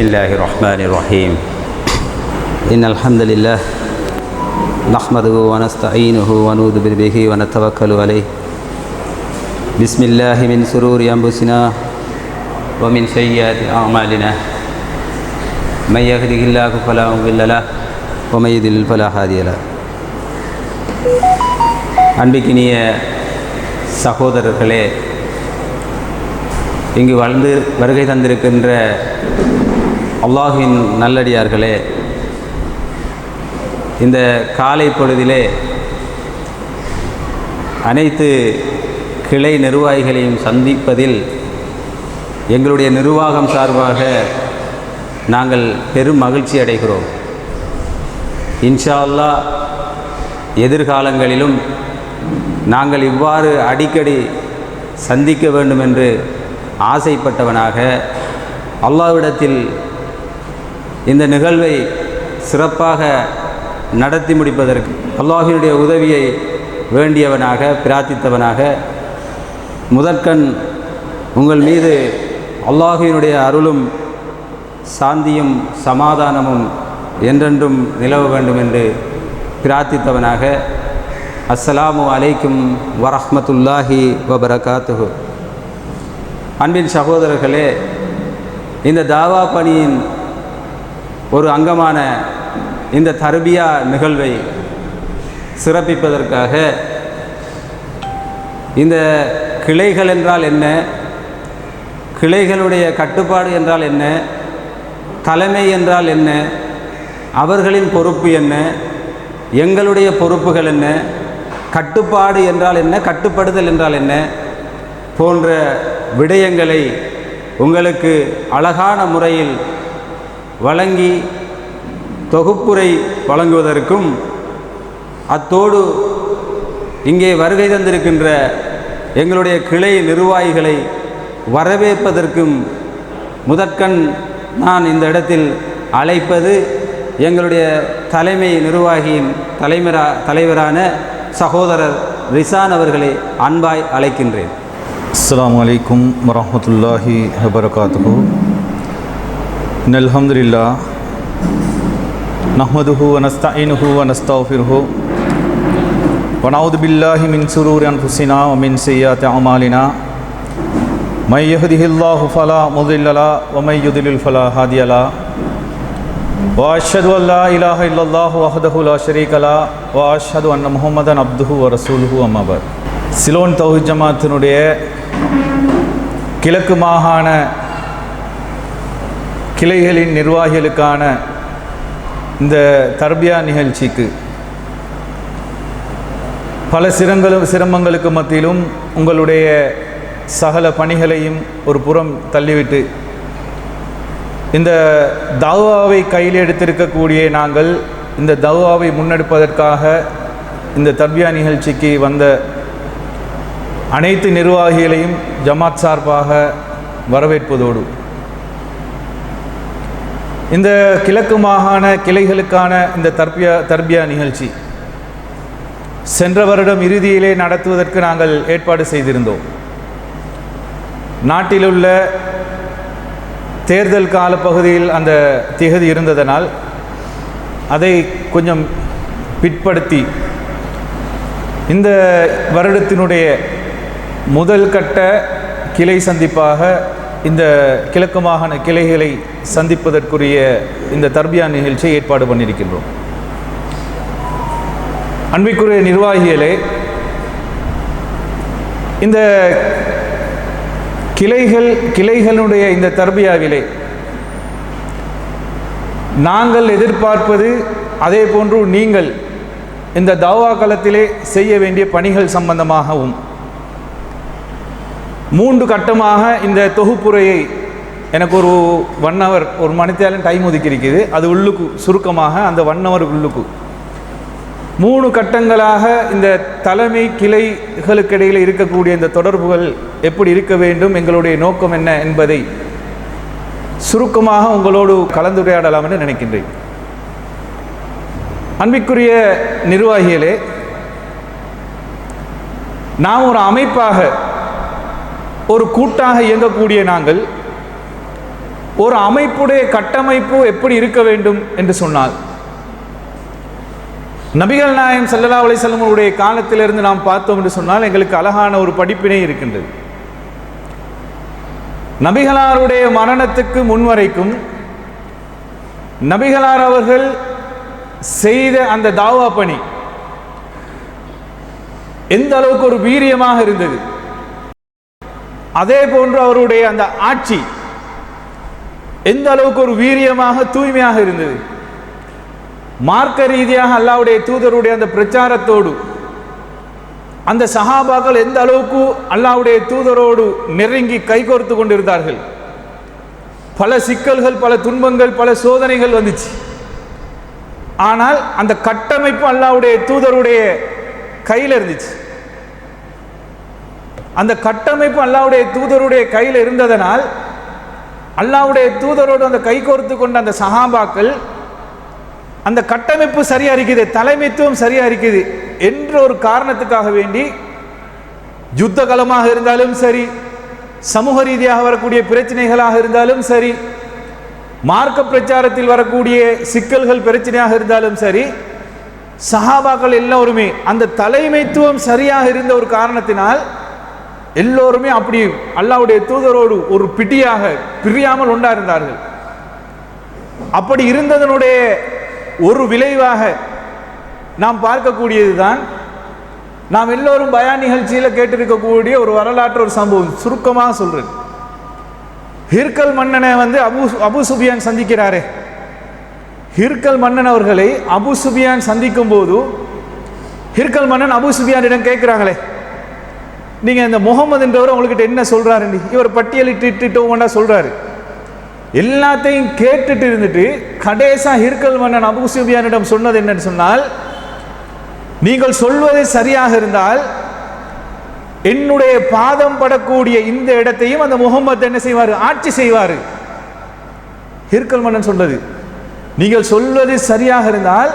பிஸ்மில்லாஹி ரஹ்மானிர் ரஹீம். இன்னல் ஹம்தலில்லாஹ் நஹ்மதுஹு வ நஸ்தஈனுஹு வ நூது பிஹி வ நதவக்கலு அலைஹி. பிஸ்மில்லாஹி மின் ஷுரூரி அன்ஃபுஸினா வ மின் ஸய்யிஆத்தி அஅமாலினா. மன் யஹ்திஹில்லாஹு ஃபலா முضில்ல லஹு வ மன் யுض்லில் ஃபலா ஹாதிய லஹு. அன்பிற்கினிய சகோதரர்களே, இங்கு வாழ்ந்து வருகை தந்திருக்கின்ற அல்லாஹ்வின் நல்லடியார்களே, இந்த காலை பொழுதிலே அனைத்து கிளை நிர்வாகிகளையும் சந்திப்பதில் எங்களுடைய நிர்வாகம் சார்பாக நாங்கள் பெரும் மகிழ்ச்சி அடைகிறோம். இன்ஷா அல்லாஹ் எதிர்காலங்களிலும் நாங்கள் இவ்வாறு அடிக்கடி சந்திக்க வேண்டும் என்று ஆசைப்பட்டவனாக அல்லாஹ்விடத்தில் இந்த நிகழ்வை சிறப்பாக நடத்தி முடிப்பதற்கு அல்லாஹ்வினுடைய உதவியை வேண்டியவனாக பிரார்த்தித்தவனாக முதற்கண் உங்கள் மீது அல்லாஹ்வினுடைய அருளும் சாந்தியும் சமாதானமும் என்றென்றும் நிலவ வேண்டும் என்று பிரார்த்தித்தவனாக அஸ்ஸலாமு அலைக்கும் வரஹ்மத்துல்லாஹி வபரகாத்துஹு. அன்பின் சகோதரர்களே, இந்த தாவா பணியின் ஒரு அங்கமான இந்த தர்பியா நிகழ்வை சிறப்பிப்பதற்காக இந்த கிளைகள் என்றால் என்ன, கிளைகளுடைய கட்டுப்பாடு என்றால் என்ன, தலைமை என்றால் என்ன, அவர்களின் பொறுப்பு என்ன, எங்களுடைய பொறுப்புகள் என்ன, கட்டுப்பாடு என்றால் என்ன, கட்டுப்படுதல் என்றால் என்ன போன்ற விடயங்களை உங்களுக்கு அழகான முறையில் வழங்கி தொகுப்புரை வழங்குவதற்கும் அத்தோடு இங்கே வருகை தந்திருக்கின்ற எங்களுடைய கிளை நிர்வாகிகளை வரவேற்பதற்கும் முதற்கண் நான் இந்த இடத்தில் அழைப்பது எங்களுடைய தலைமை நிர்வாகியின் தலைவரான சகோதரர் ரிசான் அவர்களை அன்பாய் அழைக்கின்றேன். அஸ்ஸலாமு அலைக்கும் வரஹ்மத்துல்லாஹி வபரகாத்துஹு. இன்னல் ஹம்துலில்லாஹ் நஹ்மதுஹு வ நஸ்தஈனுஹு வ நஸ்தக்ஃபிருஹு வ நஊது பில்லாஹி மின் ஷுரூரி அன்ஃபுஸினா வ மின் ஸய்யிஆத்தி அமாலினா. மை யஹ்திஹில்லாஹு ஃபலா முضில்ல லஹு வ மை யுض்லில் ஃபலா ஹாதிய லஹு. வ அஷ்ஹது அன் லா இலாஹ இல்லல்லாஹு வஹ்தஹு லா ஷரீக லஹு வ அஷ்ஹது அன்ன முஹம்மதன் அப்துஹு வ ரசூலுஹு. அம்மா பஅத். சிலோன் தௌஹீத் ஜமாத்தினுடைய கிழக்கு மாகாண கிளைகளின் நிர்வாகிகளுக்கான இந்த தர்பியா நிகழ்ச்சிக்கு பல சிரமங்களுக்கு மத்தியிலும் உங்களுடைய சகல பணிகளையும் ஒரு புறம் தள்ளிவிட்டு இந்த தவ்வாவை கையில் எடுத்திருக்கக்கூடிய நாங்கள் இந்த தவ்வாவை முன்னெடுப்பதற்காக இந்த தர்பியா நிகழ்ச்சிக்கு வந்த அனைத்து நிர்வாகிகளையும் ஜமாத் சார்பாக வரவேற்பதோடு இந்த கிழக்கு மாகாண கிளைகளுக்கான இந்த தர்பியா நிகழ்ச்சி சென்ற வருடம் இறுதியிலே நடத்துவதற்கு நாங்கள் ஏற்பாடு செய்திருந்தோம். நாட்டிலுள்ள தேர்தல் காலப்பகுதியில் அந்த திகதி இருந்ததனால் அதை கொஞ்சம் பிற்படுத்தி இந்த வருடத்தினுடைய முதல் கட்ட கிளை சந்திப்பாக இந்த கிழக்கு மாகாண கிளைகளை சந்திப்பதற்குரிய இந்த தர்பியா நிகழ்ச்சியை ஏற்பாடு பண்ணியிருக்கின்றோம். அன்பிற்குரிய நிர்வாகிகளே, இந்த கிளைகளுடைய இந்த தர்பியாவிலே நாங்கள் எதிர்பார்ப்பது அதே போன்று நீங்கள் இந்த தவா களத்திலே செய்ய வேண்டிய பணிகள் சம்பந்தமாகவும் 3 கட்டமாக இந்த தொகுப்புரையை எனக்கு ஒரு 1 hour ஒரு மணித்தேரம் டைம் ஒதுக்கி இருக்குது. அது உள்ளுக்கு சுருக்கமாக அந்த 1 hour உள்ளுக்கு 3 கட்டங்களாக இந்த தலைமை கிளைகளுக்கு இடையில் இருக்கக்கூடிய இந்த தொடர்புகள் எப்படி இருக்க வேண்டும், எங்களுடைய நோக்கம் என்ன என்பதை சுருக்கமாக உங்களோடு கலந்துரையாடலாம் என்று நினைக்கின்றேன். அன்பிற்குரிய நிர்வாகிகளே, நாம் ஒரு அமைப்பாக ஒரு கூட்டாக இயங்கக்கூடிய நாங்கள் ஒரு அமைப்புடைய கட்டமைப்பு எப்படி இருக்க வேண்டும் என்று சொன்னால், நபிகள் நாயகம் ஸல்லல்லாஹு அலைஹி வஸல்லம் உடைய காலத்திலிருந்து நாம் பார்த்தோம் என்று சொன்னால் எங்களுக்கு அழகான ஒரு படிப்பினை இருக்கின்றது. நபிகளாருடைய மரணத்துக்கு முன்வரைக்கும் நபிகளார் அவர்கள் செய்த அந்த தாவா பணி எந்த அளவுக்கு ஒரு வீரியமாக இருந்தது, அதே போன்று அவருடைய அந்த ஆட்சி எந்த அளவுக்கு ஒரு வீரியமாக தூய்மையாக இருந்தது. மார்க்க ரீதியாக அல்லாஹ்வுடைய தூதருடைய அந்த பிரச்சாரத்தோடு அந்த சஹாபாக்கள் எந்த அளவுக்கு அல்லாஹ்வுடைய தூதரோடு நெருங்கி கைகோர்த்து கொண்டிருந்தார்கள். பல சிக்கல்கள், பல துன்பங்கள், பல சோதனைகள் வந்துச்சு. ஆனால் அந்த கட்டமைப்பு அல்லாஹ்வுடைய தூதருடைய கையில் இருந்துச்சு. அந்த கட்டமைப்பு அல்லாஹ்வுடைய தூதருடைய கையில் இருந்ததனால் அல்லாஹ்வுடைய தூதரோடு அந்த கைகோர்த்து கொண்ட அந்த சஹாபாக்கள் அந்த கட்டமைப்பு சரியா இருக்குது, தலைமைத்துவம் சரியா இருக்குது என்ற ஒரு காரணத்துக்காக வேண்டி யுத்த களமாக இருந்தாலும் சரி, சமூக ரீதியாக வரக்கூடிய பிரச்சனைகளாக இருந்தாலும் சரி, மார்க்க பிரச்சாரத்தில் வரக்கூடிய சிக்கல்கள் பிரச்சனையாக இருந்தாலும் சரி, சஹாபாக்கள் எல்லோருமே அந்த தலைமைத்துவம் சரியாக இருந்த ஒரு காரணத்தினால் எல்லோருமே அப்படி அல்லாஹ்வுடைய தூதரோடு ஒரு பிடியாக பிரியாமல் ஒன்றா இருந்தார்கள். அப்படி இருந்ததனுடைய ஒரு விளைவாக நாம் பார்க்கக்கூடியதுதான் நாம் எல்லோரும் பயான் நிகழ்ச்சியில் கேட்டிருக்கக்கூடிய ஒரு வரலாற்று ஒரு சம்பவம். சுருக்கமாக சொல்றேன். ஹிர்கல் மன்னனை அபு சுபியான் சந்திக்கிறாரே, ஹிர்கல் மன்னன் அவர்களை அபு சுபியான் சந்திக்கும் போது ஹிர்கல் மன்னன் அபு சுபியானிடம் கேட்கிறாங்களே, நீங்க இந்த முகமது என்றவர் உங்ககிட்ட என்ன சொல்றாரு? இவர் பட்டியலிட்டு ஒவ்வொன்றா சொல்றாரு. எல்லாத்தையும் கேட்டுட்டு இருந்துட்டு கடைசா ஹிர்கல் மன்னன் அபு சுபியானிடம் சொன்னது என்னன்னு சொன்னால், நீங்கள் சொல்வது சரியாக இருந்தால் என்னுடைய பாதம் படக்கூடிய இந்த இடத்தையும் அந்த முகமது என்ன செய்வார்? ஆட்சி செய்வார். ஹிர்கல் மன்னன் சொன்னது, நீங்கள் சொல்வது சரியாக இருந்தால்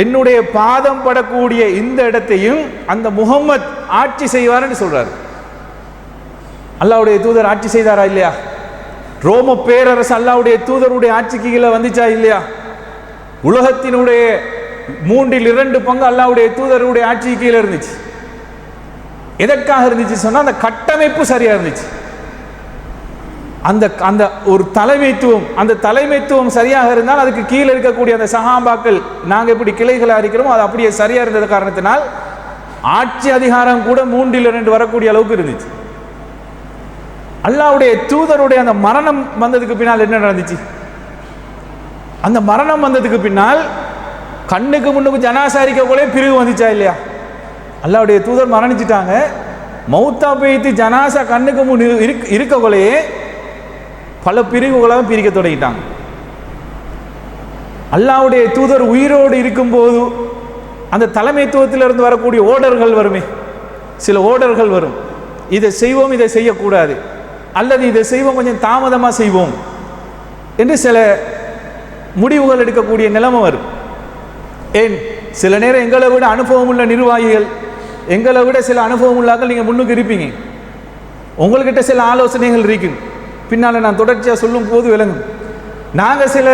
என்னுடைய பாதம் படக்கூடிய இந்த இடத்தையும் அந்த முகமது ஆட்சி செய்வார் என்று சொல்றாரு. அல்லாஹ்வுடைய தூதர் ஆட்சி செய்தாரா இல்லையா? ரோம பேரரசு அல்லாஹ்வுடைய தூதருடைய ஆட்சிக்கு கீழே வந்துச்சா இல்லையா? உலகத்தினுடைய 3/2 அல்லாஹ்வுடைய தூதருடைய ஆட்சிக்கு கீழே இருந்துச்சு. எதற்காக இருந்துச்சு சொன்னா, அந்த கட்டமைப்பு சரியா இருந்துச்சு. அந்த அந்த ஒரு தலைமைத்துவம், அந்த தலைமைத்துவம் சரியாக இருந்தால் அதுக்கு கீழே இருக்கக்கூடிய அந்த சஹாபாக்கள் நாங்க எப்படி கிளைகளாக இருக்கிறோமோ அது அப்படியே சரியா இருந்தது காரணத்தினால் ஆட்சி அதிகாரம் கூட 3/2 வரக்கூடிய அளவுக்கு இருந்துச்சு. அல்லாஹ்வுடைய தூதருடைய அந்த மரணம் வந்ததுக்கு பின்னால் என்ன நடந்துச்சு? அந்த மரணம் வந்ததுக்கு பின்னால் கண்ணுக்கு முன்னுக்கு ஜனாசாரிக்கக்குள்ளே பிரிவு வந்துச்சா இல்லையா? அல்லாஹ்வுடைய தூதர் மரணிச்சிட்டாங்க, மௌத்தா பேய்த்து ஜனாசா கண்ணுக்கு முன் இருக்கக்குள்ளேயே பல பிரிவுகளாக பிரிக்க தொடங்கிட்டாங்க. அல்லாஹ்வுடைய தூதர் உயிரோடு இருக்கும்போது அந்த தலைமைத்துவத்திலிருந்து வரக்கூடிய ஓர்டர்கள் வருமே, சில ஓர்டர்கள் வரும். இதை செய்வோம், இதை செய்யக்கூடாது, அல்லது இதை செய்வோம் கொஞ்சம் தாமதமாக செய்வோம் என்று சில முடிவுகள் எடுக்கக்கூடிய நிலைமை வரும். ஏன் சில நேரம் எங்களை விட அனுபவம் உள்ள நிர்வாகிகள், எங்களை விட சில அனுபவம் உள்ளாக்கள் நீங்கள் முன்னுக்கு இருப்பீங்க, உங்கள்கிட்ட சில ஆலோசனைகள் இருக்கும். பின்னால் நான் தொடர்ச்சியாக சொல்லும் போது விளங்கும். நாங்கள் சில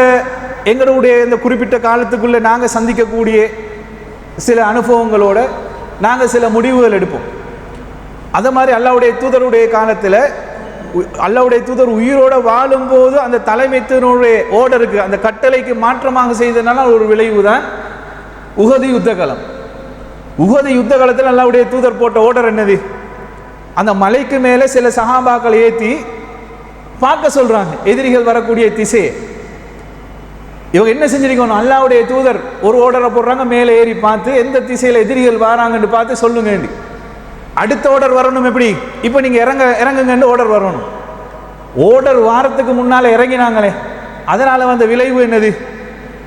எங்களுடைய இந்த குறிப்பிட்ட காலத்துக்குள்ளே நாங்கள் சந்திக்கக்கூடிய சில அனுபவங்களோட நாங்கள் சில முடிவுகள் எடுப்போம். அதை மாதிரி அல்லாஹ்வுடைய தூதருடைய காலத்தில் அல்லாஹ்வுடைய தூதர் உயிரோடு வாழும்போது அந்த தலைமைத்தினுடைய ஓர்டருக்கு, அந்த கட்டளைக்கு மாற்றமாக செய்ததுனால ஒரு விளைவு தான் உஹது யுத்த காலம். உஹது யுத்த காலத்தில் அல்லாஹ்வுடைய தூதர் போட்ட ஓர்டர் என்னது? அந்த மலைக்கு மேலே சில சஹாபாக்கள் ஏற்றி பார்க்க சொல்றாங்க எதிரிகள் வரக்கூடிய திசையை. இவங்க என்ன செஞ்சிருக்கணும்? அல்லாஹ்வுடைய தூதர் ஒரு ஓர்டரை போடுறாங்க, மேலே ஏறி பார்த்து எந்த திசையில் எதிரிகள் வராங்கன்னு பார்த்து சொல்லுங்க. அடுத்த ஓர்டர் வரணும் எப்படி? இப்போ நீங்க இறங்குங்கன்னு ஓர்டர் வரணும். ஓர்டர் வாரத்துக்கு முன்னால இறங்கினாங்களே, அதனால வந்த விளைவு என்னது?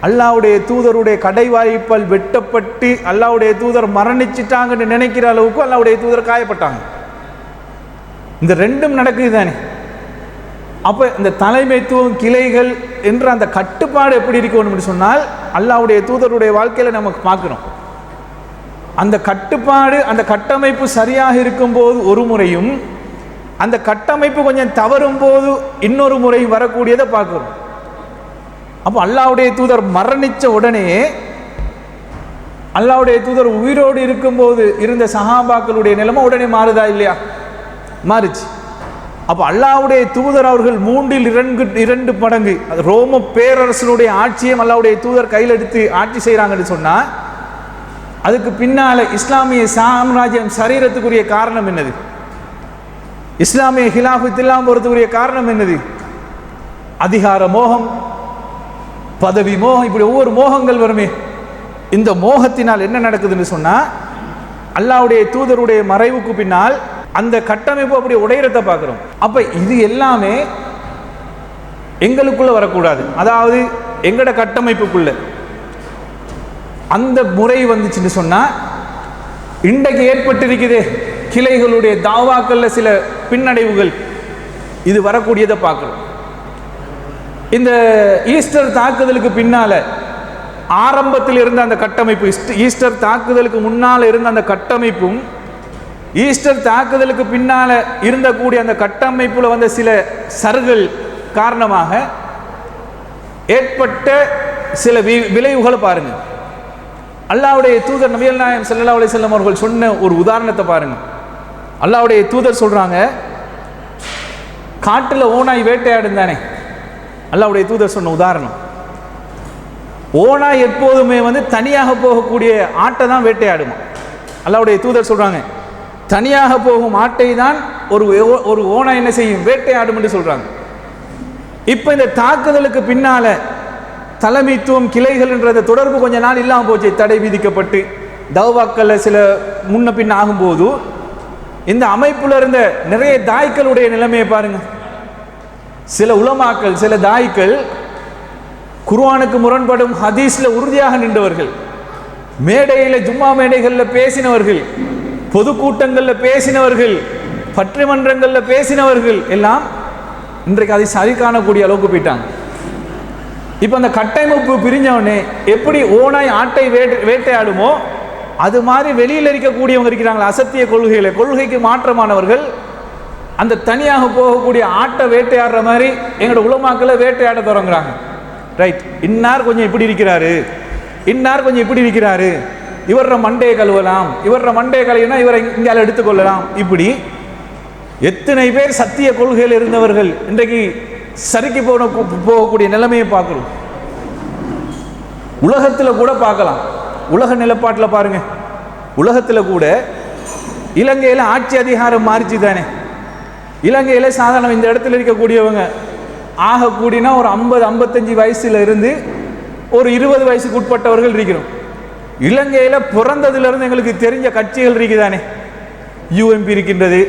அல்லாஹ்வுடைய தூதருடைய கடைவாய்ப்பால் வெட்டப்பட்டு அல்லாஹ்வுடைய தூதர் மரணிச்சிட்டாங்கன்னு நினைக்கிற அளவுக்கு அல்லாஹ்வுடைய தூதர் காயப்பட்டாங்க. இந்த ரெண்டும் நடக்குது தானே. அப்போ இந்த தலைமைத்துவம், கிளைகள் என்ற அந்த கட்டுப்பாடு எப்படி இருக்கணும்னு சொன்னால் அல்லாஹ்வுடைய தூதருடைய வாழ்க்கையில் நமக்கு பார்க்குறோம். அந்த கட்டுப்பாடு, அந்த கட்டமைப்பு சரியாக இருக்கும்போது ஒரு முறையும் அந்த கட்டமைப்பு கொஞ்சம் தவறும் போது இன்னொரு முறை வரக்கூடியதை பார்க்கிறோம். அப்போ அல்லாஹ்வுடைய தூதர் மரணித்த உடனே அல்லாஹ்வுடைய தூதர் உயிரோடு இருக்கும்போது இருந்த சஹாபாக்களுடைய நிலைமை உடனே மாறுதா இல்லையா? மாறுச்சு. அப்போ அல்லாஹ்வுடைய தூதர் அவர்கள் 2 மடங்கு ரோம பேரரசனுடைய ஆட்சியை அல்லாஹ்வுடைய தூதர் கையில் எடுத்து ஆட்சி செய்கிறாங்கன்னு சொன்னால் அதுக்கு பின்னால் இஸ்லாமிய சாம்ராஜ்யம் சரீரத்துக்குரிய காரணம் என்னது? இஸ்லாமிய ஹிலாஃபத் இல்லாமல் போகிறதுக்குரிய காரணம் என்னது? அதிகார மோகம், பதவி மோகம், இப்படி ஒவ்வொரு மோகங்கள் வருமே. இந்த மோகத்தினால் என்ன நடக்குதுன்னு சொன்னால் அல்லாஹ்வுடைய தூதருடைய மறைவுக்கு பின்னால் அந்த கட்டமைப்பு அப்படி உடையிறத பார்க்குறோம். அப்போ இது எல்லாமே எங்களுக்குள்ள வரக்கூடாது. அதாவது எங்கட கட்டமைப்புக்குள்ள அந்த முறை வந்துச்சுன்னு சொன்னால் இன்றைக்கு ஏற்பட்டிருக்குதே கிளைகளுடைய தாவாக்கள்ல சில பின்னடைவுகள், இது வரக்கூடியதை பார்க்குறோம். இந்த ஈஸ்டர் தாக்குதலுக்கு பின்னால் ஆரம்பத்தில் இருந்த அந்த கட்டமைப்பு, ஈஸ்டர் தாக்குதலுக்கு முன்னால் இருந்த அந்த கட்டமைப்பும் ஈஸ்டர் தாக்குதலுக்கு பின்னால் இருந்தக்கூடிய அந்த கட்டமைப்பில் வந்த சில சர்கள் காரணமாக ஏற்பட்ட சில விளைவுகளை பாருங்கள். அல்லாஹ்வுடைய தூதர் நபிகள் நாயகம் ஸல்லல்லாஹு அலைஹி வஸல்லம் அவர்கள் சொன்ன ஒரு உதாரணத்தை பாருங்கள். அல்லாஹ்வுடைய தூதர் சொல்கிறாங்க, காட்டில் ஓனாய் வேட்டையாடும் தானே. அல்லாஹ்வுடைய தூதர் சொன்ன உதாரணம், ஓனாய் எப்போதுமே தனியாக போகக்கூடிய ஆட்டை தான் வேட்டையாடுமா. அல்லாஹ்வுடைய தூதர் சொல்கிறாங்க, தனியாக போகும் ஆட்டை தான் ஒரு ஓனாய் என்ன செய்யும்? வேட்டையாடும் என்று சொல்கிறாங்க. இப்போ இந்த தாக்குதலுக்கு பின்னால் தலைமைத்துவம் கிளைகள்ன்றத தொடர்பு கொஞ்ச நாள் இல்லாமல் போச்சு. தடை விதிக்கப்பட்டு தௌவாக்களில் சில முன்ன பின்ன ஆகும்போது இந்த அமைப்பில் இருந்த நிறைய தாய்க்களுடைய நிலைமையை பாருங்கள். சில உலமாக்கள், சில தாய்க்கள் குர்ஆனுக்கு முரண்படும் ஹதீஸில் உறுதியாக நின்றவர்கள், மேடையில் ஜும்மா மேடைகளில் பேசினவர்கள், பொதுக்கூட்டங்களில் பேசினவர்கள், பற்றிமன்றங்களில் பேசினவர்கள் எல்லாம் இன்றைக்கு அதை சரி காணக்கூடிய அளவுக்கு போயிட்டாங்க. இப்போ அந்த கட்டமைப்பு பிரிஞ்சவனே எப்படி ஓனாய் ஆட்டை வேட்டையாடுமோ அது மாதிரி வெளியில் இருக்கக்கூடியவங்க இருக்கிறாங்களா, அசத்திய கொள்கைக்கு மாற்றமானவர்கள் அந்த தனியாக போகக்கூடிய ஆட்டை வேட்டையாடுற மாதிரி எங்களோட உலமாக்களை வேட்டையாட தொடங்குறாங்க. ரைட், இன்னார் கொஞ்சம் இப்படி இருக்கிறாரு, இன்னார் கொஞ்சம் இப்படி இருக்கிறாரு, இவர மண்டையை கழுவலாம், இவர மண்டையை கழுவினா இவரை இங்கால எடுத்துக்கொள்ளலாம். இப்படி எத்தனை பேர் சத்திய கொள்கையில் இருந்தவர்கள் இன்றைக்கு சரிக்கு போகக்கூடிய நிலைமையை பார்க்கிறோம். உலகத்தில் கூட பார்க்கலாம். உலக நிலப்பாட்டில் பாருங்க, உலகத்தில் கூட இலங்கையில் ஆட்சி அதிகாரம் மாறிச்சு தானே. இலங்கையில் சாதாரண இந்த இடத்துல இருக்கக்கூடியவங்க ஆக கூடினா ஒரு 50-55 வயசுல இருந்து ஒரு 20 வயசுக்கு உட்பட்டவர்கள் இருக்கிறோம். இலங்கையில் பிறந்ததுலேருந்து எங்களுக்கு தெரிஞ்ச கட்சிகள் இருக்குதானே. யூஎம்பி இருக்கின்றது,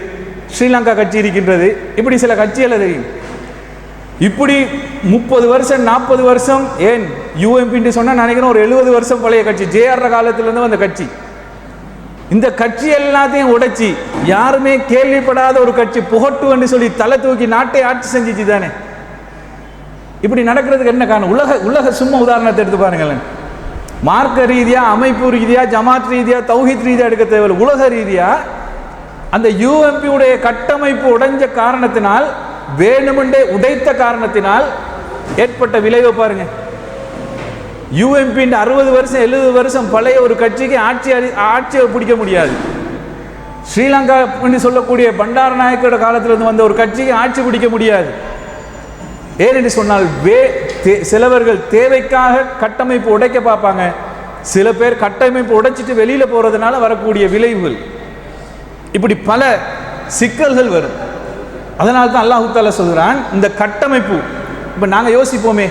ஸ்ரீலங்கா கட்சி இருக்கின்றது, இப்படி சில கட்சிகள் தெரியும். இப்படி 30 வருஷம் 40 வருஷம், ஏன் யூஎம்பின்னு சொன்னால் நினைக்கிறேன் ஒரு 70 வருஷம் பழைய கட்சி, ஜேஆர் காலத்திலேருந்து வந்த கட்சி. இந்த கட்சி எல்லாத்தையும் உடைச்சி யாருமே கேள்விப்படாத ஒரு கட்சி புகட்டுன்னு சொல்லி தலை தூக்கி நாட்டை ஆட்சி செஞ்சிச்சு தானே. இப்படி நடக்கிறதுக்கு என்ன காரணம்? உலக சும்மா உதாரணத்தை எடுத்து பாருங்களேன். மார்க்க ரீதியாக, அமைப்பு ரீதியாக, ஜமாத் ரீதியாக, தௌஹீத் ரீதியாக எடுக்க தேவையில்லை. உலக ரீதியாக அந்த யூஎம்பியுடைய கட்டமைப்பு உடைஞ்ச காரணத்தினால், வேணுமென்றே உடைத்த காரணத்தினால் ஏற்பட்ட விளைவை பாருங்க. யூஎம்பி 60 வருஷம் 70 வருஷம் பழைய ஒரு கட்சிக்கு ஆட்சியை பிடிக்க முடியாது. ஸ்ரீலங்கா சொல்லக்கூடிய பண்டாரநாயக்கோட காலத்திலிருந்து வந்த ஒரு கட்சிக்கு ஆட்சி பிடிக்க முடியாது. ஏனென்று சொன்னால் சிலவர்கள் தேவைக்காக கட்டமைப்பு உடைக்க பார்ப்பாங்க, சில பேர் கட்டமைப்பு உடைச்சிட்டு வெளியில் போகிறதுனால வரக்கூடிய விளைவுகள், இப்படி பல சிக்கல்கள் வரும். அதனால தான் அல்லாஹ் தஆலா சொல்கிறான், இந்த கட்டமைப்பு இப்போ நாங்கள் யோசிப்போமே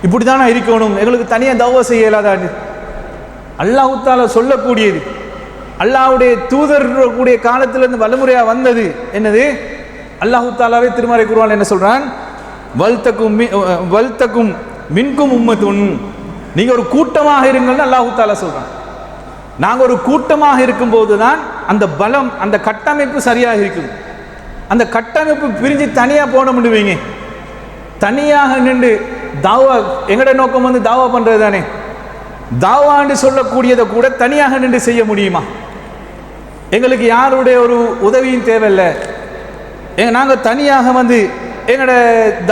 இப்படி தானே இருக்கணும், எங்களுக்கு தனியாக தௌவா செய்ய இயலாதான்னு. அல்லாஹ் தஆலா சொல்லக்கூடியது, அல்லாஹ்வுடைய தூதர் கூடிய காலத்திலிருந்து வழிமுறையாக வந்தது என்னது? அல்லாஹ் தஆலாவே திருமறை குர்ஆன் என்ன சொல்கிறான்? வல்தக்கும் மின்கும் உம்மத்துன், நீங்கள் ஒரு கூட்டமாக இருங்கள்னு அல்லாஹ் தஆலா சொல்கிறான். நாங்கள் ஒரு கூட்டமாக இருக்கும்போது தான் அந்த பலம், அந்த கட்டமைப்பு சரியாக இருக்குது. அந்த கட்டமைப்பு பிரிஞ்சு தனியாக போன முடிவீங்க, தனியாக நின்று தாவா, எங்கட நோக்கம் தாவா பண்ணுறது தானே. தாவான்னு சொல்லக்கூடியதை கூட தனியாக நின்று செய்ய முடியுமா? எங்களுக்கு யாருடைய ஒரு உதவியும் தேவையில்லை. நாங்கள் தனியாக வந்து எங்களோட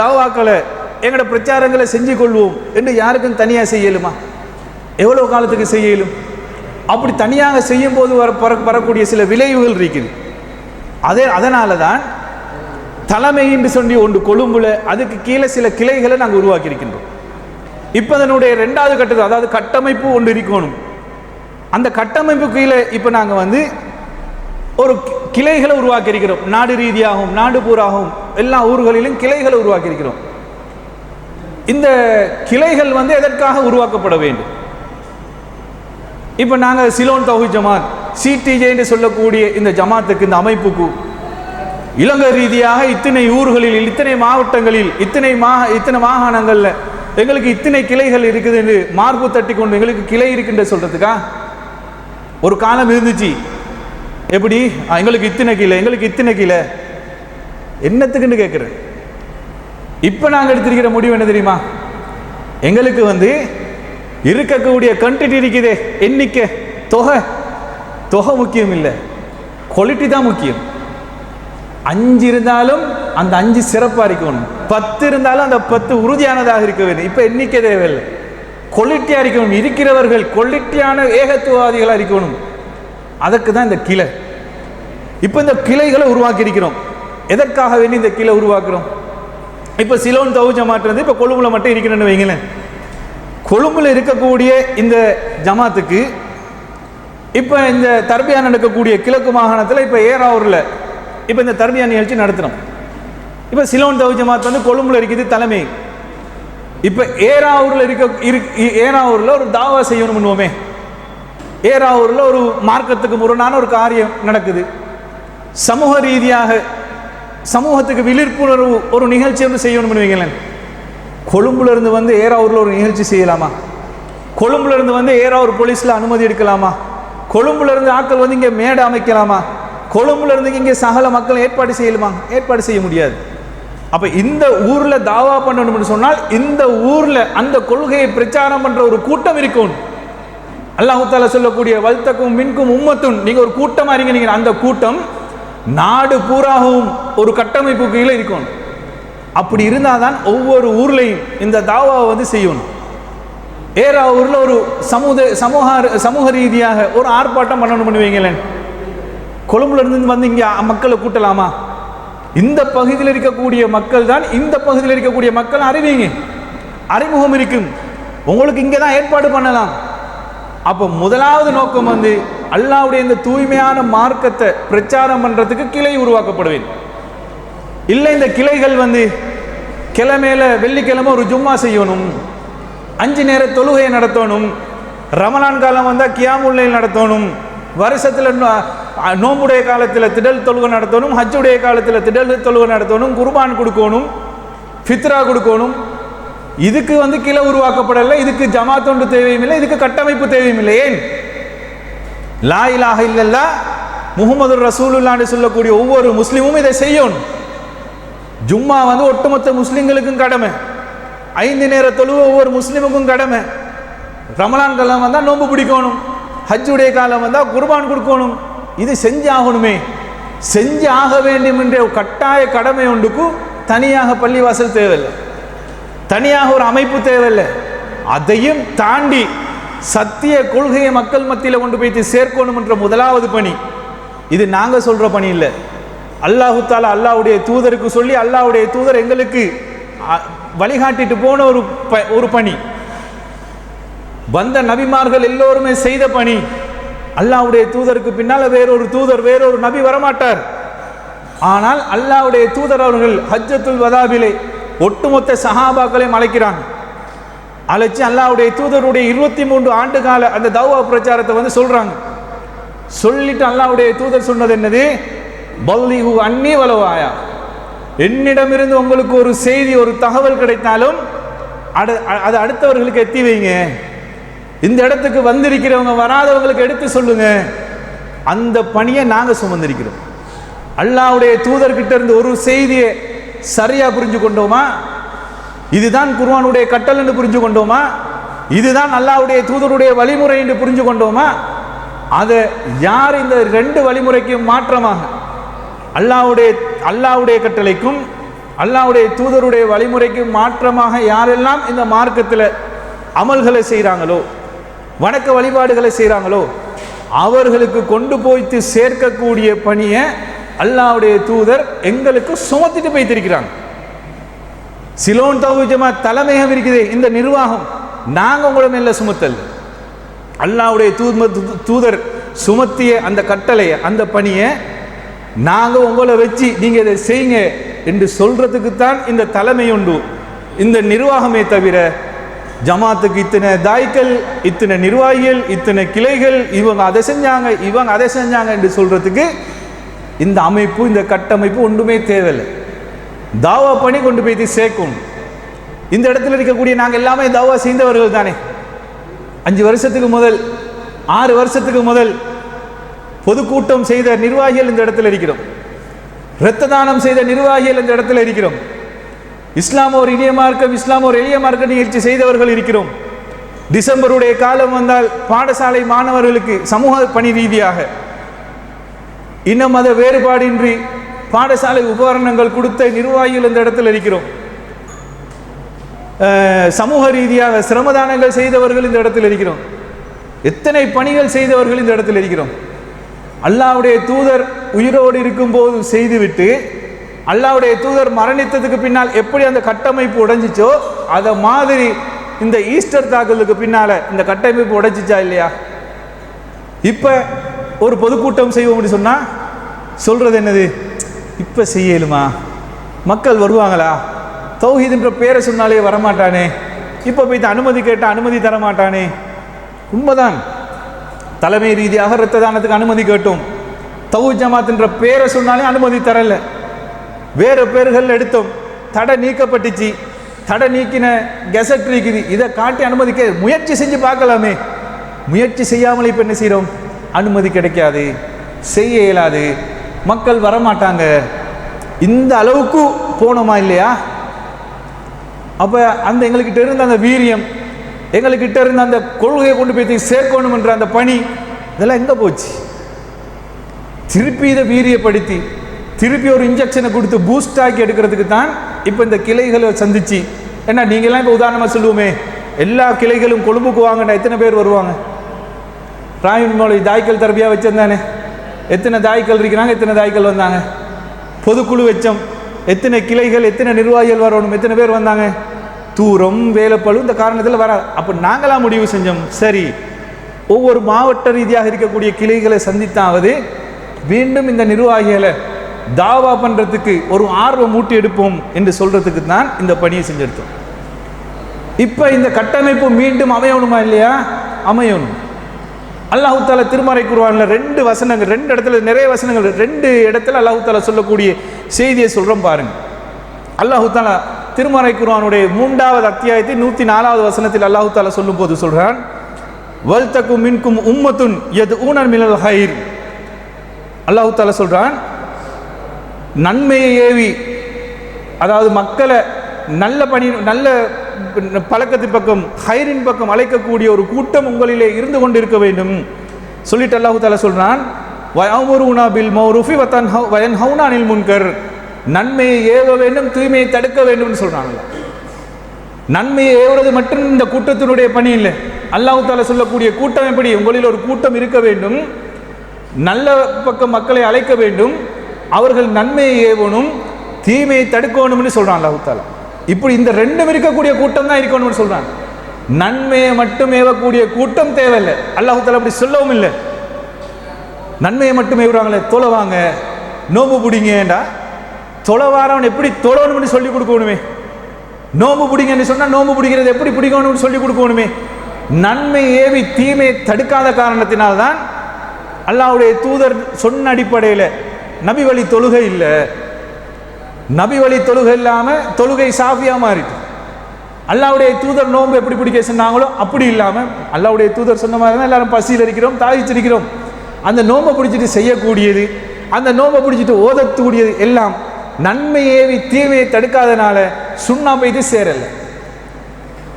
தாவாக்களை எங்களோட பிரச்சாரங்களை செஞ்சு கொள்வோம் என்று யாருக்கும் தனியாக செய்யலுமா? எவ்வளோ காலத்துக்கு செய்யலும்? அப்படி தனியாக செய்யும் போது வரக்கூடிய சில விளைவுகள் இருக்குது. அதனால தான் தலைமை என்று சொல்லி ஒன்று கொழும்புல, அதுக்கு கீழே சில கிளைகளை நாங்கள் உருவாக்கி இருக்கின்றோம். இப்போ அதனுடைய 2வது கட்டத்தில், அதாவது கட்டமைப்பு ஒன்று இருக்கணும். அந்த கட்டமைப்பு கீழே இப்போ நாங்கள் வந்து ஒரு கிளைகளை உருவாக்கி இருக்கிறோம். நாடு ரீதியாகவும் நாடு பூராகவும் எல்லா ஊர்களிலும் கிளைகளை உருவாக்கி இருக்கிறோம். இந்த கிளைகள் வந்து எதற்காக உருவாக்கப்பட வேண்டும்? இப்போ நாங்கள் சிலோன் தௌஹீத் ஜமாத் சிடிஜே என்று சொல்லக்கூடிய இந்த ஜமாத்துக்கு, இந்த அமைப்புக்கு இலங்கை ரீதியாக இத்தனை ஊர்களில், இத்தனை மாவட்டங்களில், இத்தனை மாகாணங்களில் எங்களுக்கு இத்தனை கிளைகள் இருக்குது என்று மார்பு தட்டி கொண்டு எங்களுக்கு கிளை இருக்குன்ற சொல்றதுக்கா? ஒரு காலம் இருந்துச்சு. எப்படி எங்களுக்கு இத்தனை கிளை என்னத்துக்குன்னு கேட்குறேன். இப்போ நாங்கள் எடுத்திருக்கிற முடிவு என்ன தெரியுமா? எங்களுக்கு வந்து இருக்கக்கூடிய கண்டிட்டி இருக்குதே, எண்ணிக்கை, தொகை முக்கியம் இல்லை, குவாலிட்டி தான் முக்கியம். 5 இருந்தாலும் அந்த 5 சிறப்பாக இருக்கணும். 10 இருந்தாலும் அந்த 10 உறுதியானதாக இருக்க வேண்டும். இப்போ எண்ணிக்கை தேவையில்லை, குவாலிட்டியாக இருக்கணும். இருக்கிறவர்கள் குவாலிட்டியான ஏகத்துவவாதிகளாக இருக்கணும். அதற்கு தான் இந்த கிளை. இப்போ இந்த கிளைகளை உருவாக்கி இருக்கிறோம். எதற்காக வேண்டி இந்த கிளை உருவாக்குறோம்? இப்போ சிலோன் தௌஹீத் ஜமாத் வந்து இப்போ கொழும்புல மட்டும் இருக்கிறேன்னு வைங்களேன். கொழும்புல இருக்கக்கூடிய இந்த ஜமாத்துக்கு இப்போ இந்த தர்பியா நடக்கக்கூடிய கிழக்கு மாகாணத்தில் இப்போ ஏறாவூரில் இப்போ இந்த தர்பியா நிகழ்ச்சி நடத்துகிறோம். இப்போ சிலோன் தௌஹீத் ஜமாத் வந்து கொழும்புல இருக்குது தலைமை. இப்போ ஏறாவூரில் ஒரு தாவா செய்யணும்னுவோமே. ஏறாவூரில் ஒரு மார்க்கத்துக்கு முரணான ஒரு காரியம் நடக்குது. சமூக ரீதியாக சமூகத்துக்கு விழிப்புணர்வு ஒரு நிகழ்ச்சி வந்து செய்யணும்னு வைங்களேன். கொழும்புல இருந்து வந்து ஏறாவூரில் ஒரு நிகழ்ச்சி செய்யலாமா? கொழும்புல இருந்து வந்து ஏறாவூர் போலீஸில் அனுமதி எடுக்கலாமா? கொழும்புல இருந்து ஆட்கள் வந்து இங்கே மேடை அமைக்கலாமா? கொழும்புல இருந்து இங்கே சகல மக்கள் ஏற்பாடு செய்யலுமா? ஏற்பாடு செய்ய முடியாது. அப்போ இந்த ஊரில் தாவா பண்ணணும்னு சொன்னால் இந்த ஊரில் அந்த கொள்கையை பிரச்சாரம் பண்ணுற ஒரு கூட்டம் இருக்கும். அல்லாஹ் தஆலா சொல்லக்கூடிய வல்தக்கும் மின்கும் உம்மத்துன், நீங்கள் ஒரு கூட்டமாக இருக்கீங்க. அந்த கூட்டம் நாடு பூராகவும் ஒரு கட்டமைப்பு கீழே இருக்கும். அப்படி இருந்தால் தான் ஒவ்வொரு ஊர்லையும் இந்த தாவாவை வந்து செய்யணும். ஏறாவூரில் ஒரு சமூக ரீதியாக ஒரு ஆர்ப்பாட்டம் பண்ணணும்னு வைங்களேன். கொழும்புல இருந்து வந்து இங்கே மக்களை கூட்டலாமா? இந்த பகுதியில் இருக்கக்கூடிய மக்கள் தான், இந்த பகுதியில் இருக்கக்கூடிய மக்கள் அறிவிங்க, அறிமுகம் இருக்கும். உங்களுக்கு இங்கே தான் ஏற்பாடு பண்ணலாம். அப்போ முதலாவது நோக்கம் வந்து அல்லாஹ்வுடைய இந்த தூய்மையான மார்க்கத்தை பிரச்சாரம் பண்ணுறதுக்கு கிளை உருவாக்கப்படுவேன். இல்லை இந்த கிளைகள் வந்து கிழமையில வெள்ளிக்கிழமை ஒரு ஜும்மா செய்யணும், 5 நேர தொழுகையை நடத்தணும், ரமலான் காலம் வந்தால் கியாமுல் லைல் நடத்தணும், வருஷத்தில் நோம்புடைய காலத்தில் திடல் தொழுகை நடத்தணும், ஹஜ்ஜுடைய காலத்தில் திடல் தொழுகை நடத்தணும், குர்பான் கொடுக்கணும், ஃபித்ரா கொடுக்கணும். இதுக்கு வந்து கிளை உருவாக்கப்படலை. இதுக்கு ஜமாத் ஒன்று தேவையும் இல்லை, இதுக்கு கட்டமைப்பு தேவையும் இல்லை. ஏன்? லா இலாஹ இல்லல்லாஹ் முஹம்மது ரசூலுல்லாஹ்னு சொல்லக்கூடிய ஒவ்வொரு முஸ்லீமும் இதை செய்யணும். ஜும்மா வந்து ஒட்டுமொத்த முஸ்லீம்களுக்கும் கடமை. 5 நேர தொழுகை ஒவ்வொரு முஸ்லீமுக்கும் கடமை. ரமலான் காலம் வந்தால் நோன்பு பிடிக்கணும், ஹஜ்ஜுடைய காலம் வந்தால் குர்பான் கொடுக்கணும். இது செஞ்சு ஆகணுமே, செஞ்சு ஆக வேண்டும் என்ற கட்டாய கடமை ஒன்றுக்கு தனியாக பள்ளிவாசல் தேவையில்லை, தனியாக ஒரு அமைப்பு தேவையில்லை. அதையும் தாண்டி சத்திய கொள்கையை மக்கள் மத்தியில் கொண்டு போய் சேர்க்கணும் என்ற முதலாவது பணி. இது நாங்கள் சொல்கிற பணி இல்லை. அல்லாஹு தாலா அல்லாஹ்வுடைய தூதருக்கு சொல்லி அல்லாஹ்வுடைய தூதர் எங்களுக்கு வழிகாட்டிட்டு போன ஒரு பணி. வந்த நபிமார்கள் எல்லோருமே செய்த பணி. அல்லாஹ்வுடைய தூதருக்கு பின்னால் வேறொரு நபி வரமாட்டார். ஆனால் அல்லாஹ்வுடைய தூதர் அவர்கள் ஹஜ்ஜத்துல் வதாபிலே ஒட்டுமொத்த சஹாபாக்களையும் அழைக்கிறாங்க. அழைச்சி அல்லாஹ்வுடைய தூதருடைய 23 ஆண்டு கால அந்த தௌவா பிரச்சாரத்தை வந்து சொல்றாங்க. சொல்லிட்டு அல்லாஹ்வுடைய தூதர் சொன்னது என்னது? பல்லிஹு அன்னி வலவாயா, என்னிடமிருந்து உங்களுக்கு ஒரு செய்தி, ஒரு தகவல் கிடைத்தாலும் அது அடுத்தவர்களுக்கு எத்தி வைங்க. இந்த இடத்துக்கு வந்திருக்கிறவங்க வராதவங்களுக்கு எடுத்து சொல்லுங்க. அந்த பணியை நாங்கள் சுமந்திருக்கிறோம். அல்லாஹ்வுடைய தூதர்கிட்ட இருந்து ஒரு செய்தியை சரியா புரிஞ்சு கொண்டோமா? இதுதான் குர்ஆனுடைய கட்டளை என்று புரிஞ்சு கொண்டோமா? இதுதான் அல்லாஹ்வுடைய தூதருடைய வழிமுறை என்று புரிஞ்சு கொண்டோமா? அதை யார் இந்த 2 வழிமுறைக்கு மாற்றமாக அல்லாஹ்வுடைய அல்லாஹ்வுடைய கட்டளைக்கும் அல்லாஹ்வுடைய தூதருடைய வழிமுறைக்கும் மாற்றமாக யாரெல்லாம் இந்த மார்க்கத்தில் அமல்களை செய்கிறாங்களோ, வணக்க வழிபாடுகளை செய்கிறாங்களோ, அவர்களுக்கு கொண்டு போய்த்து சேர்க்கக்கூடிய பணியை அல்லாஹ்வுடைய தூதர் எங்களுக்கு சுமத்திட்டு போய்த்திருக்கிறாங்க. சிலோன் தௌஹீத் ஜமாத் தலைமையகம் இருக்குது, இந்த நிர்வாகம் நாங்கள் உங்களை மேல சுமத்தல். அல்லாஹ்வுடைய தூதர் சுமத்திய அந்த கட்டளையை, அந்த பணியை நாங்கள் உங்களை வச்சு நீங்கள் இதை செய்யுங்க என்று சொல்றதுக்குத்தான் இந்த தலைமை உண்டு, இந்த நிர்வாகமே தவிர ஜமாத்துக்கு இத்தனை தாய்கள், இத்தனை நிர்வாகிகள், இத்தனை கிளைகள், இவங்க அதை செஞ்சாங்க இவங்க அதை செஞ்சாங்க என்று சொல்றதுக்கு இந்த அமைப்பு, இந்த கட்டமைப்பு ஒன்றுமே தேவையில்லை. தாவா பண்ணி கொண்டு போய் சேர்க்கும். இந்த இடத்துல இருக்கக்கூடிய நாங்கள் எல்லாமே தாவா செய்தவர்கள் தானே. 5 வருஷத்துக்கு முதல் 6 வருஷத்துக்கு முதல் பொதுக்கூட்டம் செய்த நிர்வாகிகள் இந்த இடத்துல இருக்கிறோம். இரத்த தானம் செய்த நிர்வாகிகள் இந்த இடத்துல இருக்கிறோம். இஸ்லாம் ஒரு இனிய மார்க்கம், இஸ்லாம் ஒரு எளிய மார்க்க நிகழ்ச்சி செய்தவர்கள் இருக்கிறோம். டிசம்பருடைய காலம் வந்தால் பாடசாலை மாணவர்களுக்கு சமூக பணி ரீதியாக இன மத வேறுபாடின்றி பாடசாலை உபகரணங்கள் கொடுத்த நிர்வாகிகள் இந்த இடத்துல இருக்கிறோம். சமூக ரீதியாக சிரமதானங்கள் செய்தவர்கள் இந்த இடத்தில் இருக்கிறோம். எத்தனை பணிகள் செய்தவர்கள் இந்த இடத்தில் இருக்கிறோம். அல்லாஹ்வுடைய தூதர் உயிரோடு இருக்கும்போது செய்துவிட்டு அல்லாஹ்வுடைய தூதர் மரணித்ததுக்கு பின்னால் எப்படி அந்த கட்டமைப்பு உடைஞ்சிச்சோ அதை மாதிரி இந்த ஈஸ்டர் தாக்குதலுக்கு பின்னால இந்த கட்டமைப்பு உடைச்சிச்சா இல்லையா? இப்போ ஒரு பொதுக்கூட்டம் செய்வோம்னு சொன்னால் சொல்றது என்னது? இப்போ செய்யலுமா? மக்கள் வருவாங்களா? தௌஹீதுன்ற பேரை சொன்னாலே வரமாட்டானே, இப்போ போய் அனுமதி கேட்டால் அனுமதி தர மாட்டானே. உண்மைதான், தலைமை ரீதியாக இரத்த தானத்துக்கு அனுமதி கேட்டோம். தௌஹீத் ஜமாத்ன்ற பேரை சொன்னாலே அனுமதி தரல. வேறு பேர்கள் எடுத்தோம், தடை நீக்கப்பட்டுச்சு. தடை நீக்கின கெசட் இருக்குது, இதை காட்டி அனுமதிக்க முயற்சி செஞ்சு பார்க்கலாமே. முயற்சி செய்யாமல் இப்போ என்ன செய்கிறோம்? அனுமதி கிடைக்காது, செய்ய இயலாது, மக்கள் வரமாட்டாங்க. இந்த அளவுக்கு போனோமா இல்லையா? அப்போ அந்த எங்கள்கிட்ட இருந்த அந்த வீரியம், எங்கள்கிட்ட இருந்த அந்த கொள்கையை கொண்டு போய் சேர்க்கணும் என்ற அந்த பணி, இதெல்லாம் எங்கே போச்சு? திருப்பி இதை வீரியப்படுத்தி திருப்பி ஒரு இன்ஜெக்ஷனை கொடுத்து பூஸ்ட் ஆக்கி எடுக்கிறதுக்கு தான் இப்போ இந்த கிளைகளை சந்திச்சு. ஏன்னா நீங்களாம் இப்போ உதாரணமாக சொல்லுவோமே, எல்லா கிளைகளும் கொழும்புக்கு வாங்கினா எத்தனை பேர் வருவாங்க? ராயின் மொழி தாய்க்கள் தரப்பியாக வச்சிருந்தானே, எத்தனை தாய்க்கள் இருக்கிறாங்க, எத்தனை தாய்க்கள் வந்தாங்க? பொதுக்குழு வச்சோம், எத்தனை கிளைகள், எத்தனை நிர்வாகிகள் வரணும், எத்தனை பேர் வந்தாங்க? தூரம், வேலைப்பழு, இந்த காரணத்தில் வர. அப்போ நாங்களாம் முடிவு செஞ்சோம், சரி ஒவ்வொரு மாவட்ட ரீதியாக இருக்கக்கூடிய கிளைகளை சந்தித்தாவது மீண்டும் இந்த நிர்வாகிகளை தாவா பண்ணுறதுக்கு ஒரு ஆர்வம் மூட்டி எடுப்போம் என்று சொல்றதுக்கு தான் இந்த பணியை செஞ்செடுத்தோம். இப்போ இந்த கட்டமைப்பு மீண்டும் அமையணுமா இல்லையா? அமையணும். அல்லாஹ் தஆலா திருமறை குர்ஆன்ல 2 வசனங்கள், 2 இடத்துல நிறைய வசனங்கள், 2 இடத்துல அல்லாஹ் தஆலா சொல்லக்கூடிய செய்தியை சொல்றோம் பாருங்க. அல்லாஹ் தஆலா திருமறை குர்ஆனுடைய 3வது அத்தியாயத்தில் 104வது வசனத்தில் அல்லாஹ் தஆலா சொல்லும் போது சொல்றான், வல்தகும் மின்கும் உம்மத்துன் யதுஊன மினல் ஹைர். அல்லாஹ் தஆலா சொல்றான், நன்மையை ஏவி, அதாவது மக்களை நல்ல பணி, நல்ல பழக்கத்தின் பக்கம், ஹைரின் பக்கம் அழைக்கக்கூடிய ஒரு கூட்டம் உங்களிலே இருந்து கொண்டிருக்க வேண்டும் சொல்லிட்டு அல்லாஹ் தஆலா சொல்றான், வயமுருனா பில் மௌரூஃபி வயன்ஹவுனா அனில் முன்கர். நன்மையை ஏவ வேண்டும், தூய்மையை தடுக்க வேண்டும் சொல்றாங்க. நன்மையை ஏவுறது மட்டும் இந்த கூட்டத்தினுடைய பணி இல்லை. அல்லாஹ் தஆலா சொல்லக்கூடிய கூட்டம் எப்படி? உங்களில் ஒரு கூட்டம் இருக்க வேண்டும், நல்ல பக்கம் மக்களை அழைக்க வேண்டும், அவர்கள் நன்மையை ஏவணும், தீமையை தடுக்கணும்னு சொல்றான் அல்லாஹ் தஆலா. இப்படி இந்த 2ம் இருக்கக்கூடிய கூட்டம் தான் இருக்கணும்னு சொல்றான். நன்மையை மட்டும் ஏவக்கூடிய கூட்டம் தேவையில்லை. அல்லாஹ் தஆலா அப்படி சொல்லவும் இல்லை. நன்மையை மட்டும் ஏவுறாங்களே, தொலைவாங்க, நோம்பு பிடிங்கடா, தொலைவாரவன் எப்படி தொழணும்னு சொல்லி கொடுக்கணுமே. நோம்பு பிடிங்கன்னு சொன்னா நோம்பு பிடிக்கிறது எப்படி பிடிக்கணும்னு சொல்லி கொடுக்கணுமே. நன்மை ஏவி தீமையை தடுக்காத காரணத்தினால்தான் அல்லாஹ்வுடைய தூதர் சொன்ன அடிப்படையில் நபி வழி தொழுகை இல்லை. நபி வழி தொழுகை இல்லாமல் தொழுகை சாஃபியா மாறிட்டு. அல்லாஹ்வுடைய தூதர் நோன்பு எப்படி பிடிக்க சொன்னாங்களோ அப்படி இல்லாமல் அல்லாஹ்வுடைய தூதர் சொன்ன மாதிரி தான் எல்லாரும் பசியில் இருக்கிறோம், தாகிச்சிருக்கிறோம். அந்த நோம்பை பிடிச்சிட்டு செய்யக்கூடியது, அந்த நோம்பை பிடிச்சிட்டு ஓதக்கூடியது எல்லாம் நன்மை ஏவி தீமையை தடுக்காதனால சுண்ணா போய்த்து சேரலை.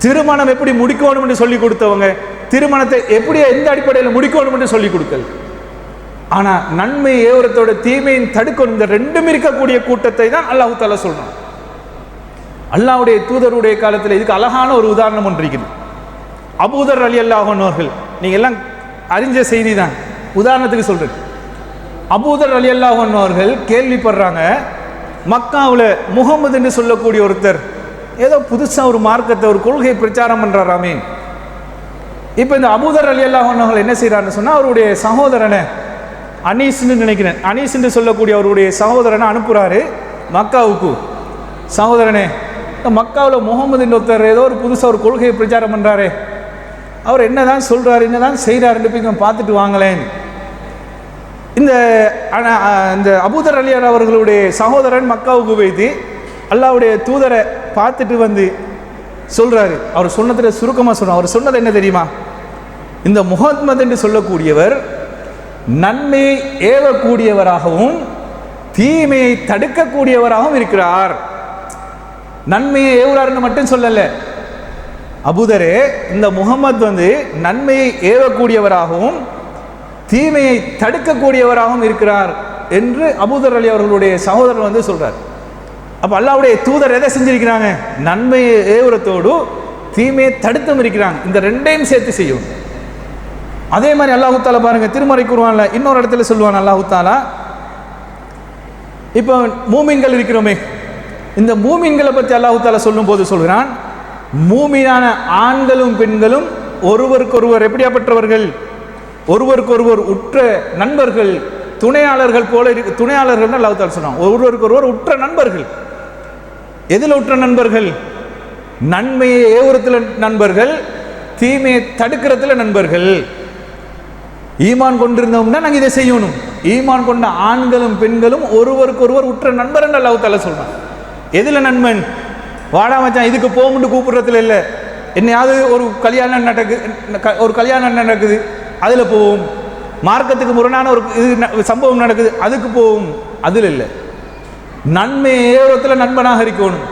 திருமணம் எப்படி முடிக்கணும் என்று சொல்லி கொடுத்தவங்க திருமணத்தை எப்படி எந்த அடிப்படையில் முடிக்கணும் என்று சொல்லி கொடுக்கல. ஆனால் நன்மை ஏவுறத்தோட தீமையை தடுக்கணும். இந்த ரெண்டும் இருக்கக்கூடிய கூட்டத்தை தான் அல்லாஹ் தஆலா சொல்றான். அல்லாஹ்வுடைய தூதருடைய காலத்தில் இதுக்கு அழகான ஒரு உதாரணம் ஒன்று இருக்குது. அபூதர் ரலியல்லாஹு அன்ஹு அவர்கள், நீங்க எல்லாம் அறிஞ்ச செய்தி தான், உதாரணத்துக்கு சொல்றேன். அபூதர் ரலியல்லாஹு அன்ஹு அவர்கள் கேள்விப்படுறாங்க, மக்காவில் முகமது என்று சொல்லக்கூடிய ஒருத்தர் ஏதோ புதுசாக ஒரு மார்க்கத்தை ஒரு கொள்கையை பிரச்சாரம் பண்றாராமே. இப்போ இந்த அபூதர் ரலியல்லாஹு அன்ஹு அவர்கள் என்ன செய்யறாருன்னு சொன்னா, அவருடைய சகோதரனை அனீஸ்ன்னு நினைக்கிறேன், அனீஸ் என்று சொல்லக்கூடிய அவருடைய சகோதரனை அனுப்புறாரு மக்காவுக்கு. சகோதரனே, மக்காவில் முகமது ஒருத்தர் ஏதோ ஒரு புதுசாக ஒரு கொள்கையை பிரச்சாரம் பண்ணுறாரு, அவர் என்னதான் சொல்கிறாரு, என்னதான் செய்கிறாருன்னு போய் பார்த்துட்டு வாங்களேன். இந்த அபூதர் ரலியல்லாஹு அவர்களுடைய சகோதரன் மக்காவுக்கு வைத்து அல்லாஹ்வுடைய தூதரை பார்த்துட்டு வந்து சொல்கிறாரு. அவர் சொன்னதில் சுருக்கமாக சொன்னார். அவர் சொன்னது என்ன தெரியுமா? இந்த முஹம்மது என்று சொல்லக்கூடியவர் நன்மையை ஏவக்கூடியவராகவும் தீமையை தடுக்கக்கூடியவராகவும் இருக்கிறார். நன்மையை ஏவுறாருன்னு மட்டும் சொல்லல, அபூதரே, இந்த முகமது நன்மையை ஏவக்கூடியவராகவும் தீமையை தடுக்கக்கூடியவராகவும் இருக்கிறார் என்று அபூதர் அலி அவர்களுடைய சகோதரர் சொல்றார். அப்ப அல்லாஹ்வுடைய தூதர் எதை செஞ்சிருக்கிறாங்க? நன்மையை ஏவுறத்தோடு தீமையை தடுத்தும் இருக்கிறாங்க. இந்த ரெண்டையும் சேர்த்து செய்யும். அதே மாதிரி அல்லாஹ் தஆலா பாருங்க, திருமறை குர்ஆன்ல இன்னொரு இடத்துல சொல்லுவான் அல்லாஹ் தஆலா, இப்போ மூமின்கள் இருக்கிறோமே, இந்த மூமின்களை பற்றி அல்லாஹ் தஆலா சொல்லும் போது சொல்கிறான், மூமினான ஆண்களும் பெண்களும் ஒருவருக்கொருவர் எப்படியாப்பட்டவர்கள்? ஒருவருக்கொருவர் உற்ற நண்பர்கள், துணையாளர்கள் போல துணையாளர்கள் அல்லாஹ் தஆலா சொன்னான். ஒருவருக்கொருவர் உற்ற நண்பர்கள். எதில் உற்ற நண்பர்கள்? நன்மையை ஏவுறத்தில் நண்பர்கள், தீமையை தடுக்கிறதுல நண்பர்கள். ஈமான் கொண்டிருந்தோம்னா நாங்கள் இதை செய்யணும். ஈமான் கொண்ட ஆண்களும் பெண்களும் ஒருவருக்கொருவர் உற்ற நண்பர் என்று அல்லாஹ் தஆலா சொல்றான். எதில் நண்பன்? வாடா மச்சான் இதுக்கு போகும்னு கூப்பிடுறதுல இல்லை. என்னையாவது ஒரு கல்யாணம் நடக்குது அதில் போவோம். மார்க்கத்துக்கு முரணான ஒரு சம்பவம் நடக்குது அதுக்கு போவோம், அதில் இல்லை. நன்மை ஏவுறத்தில் நண்பனாக இருக்கணும்,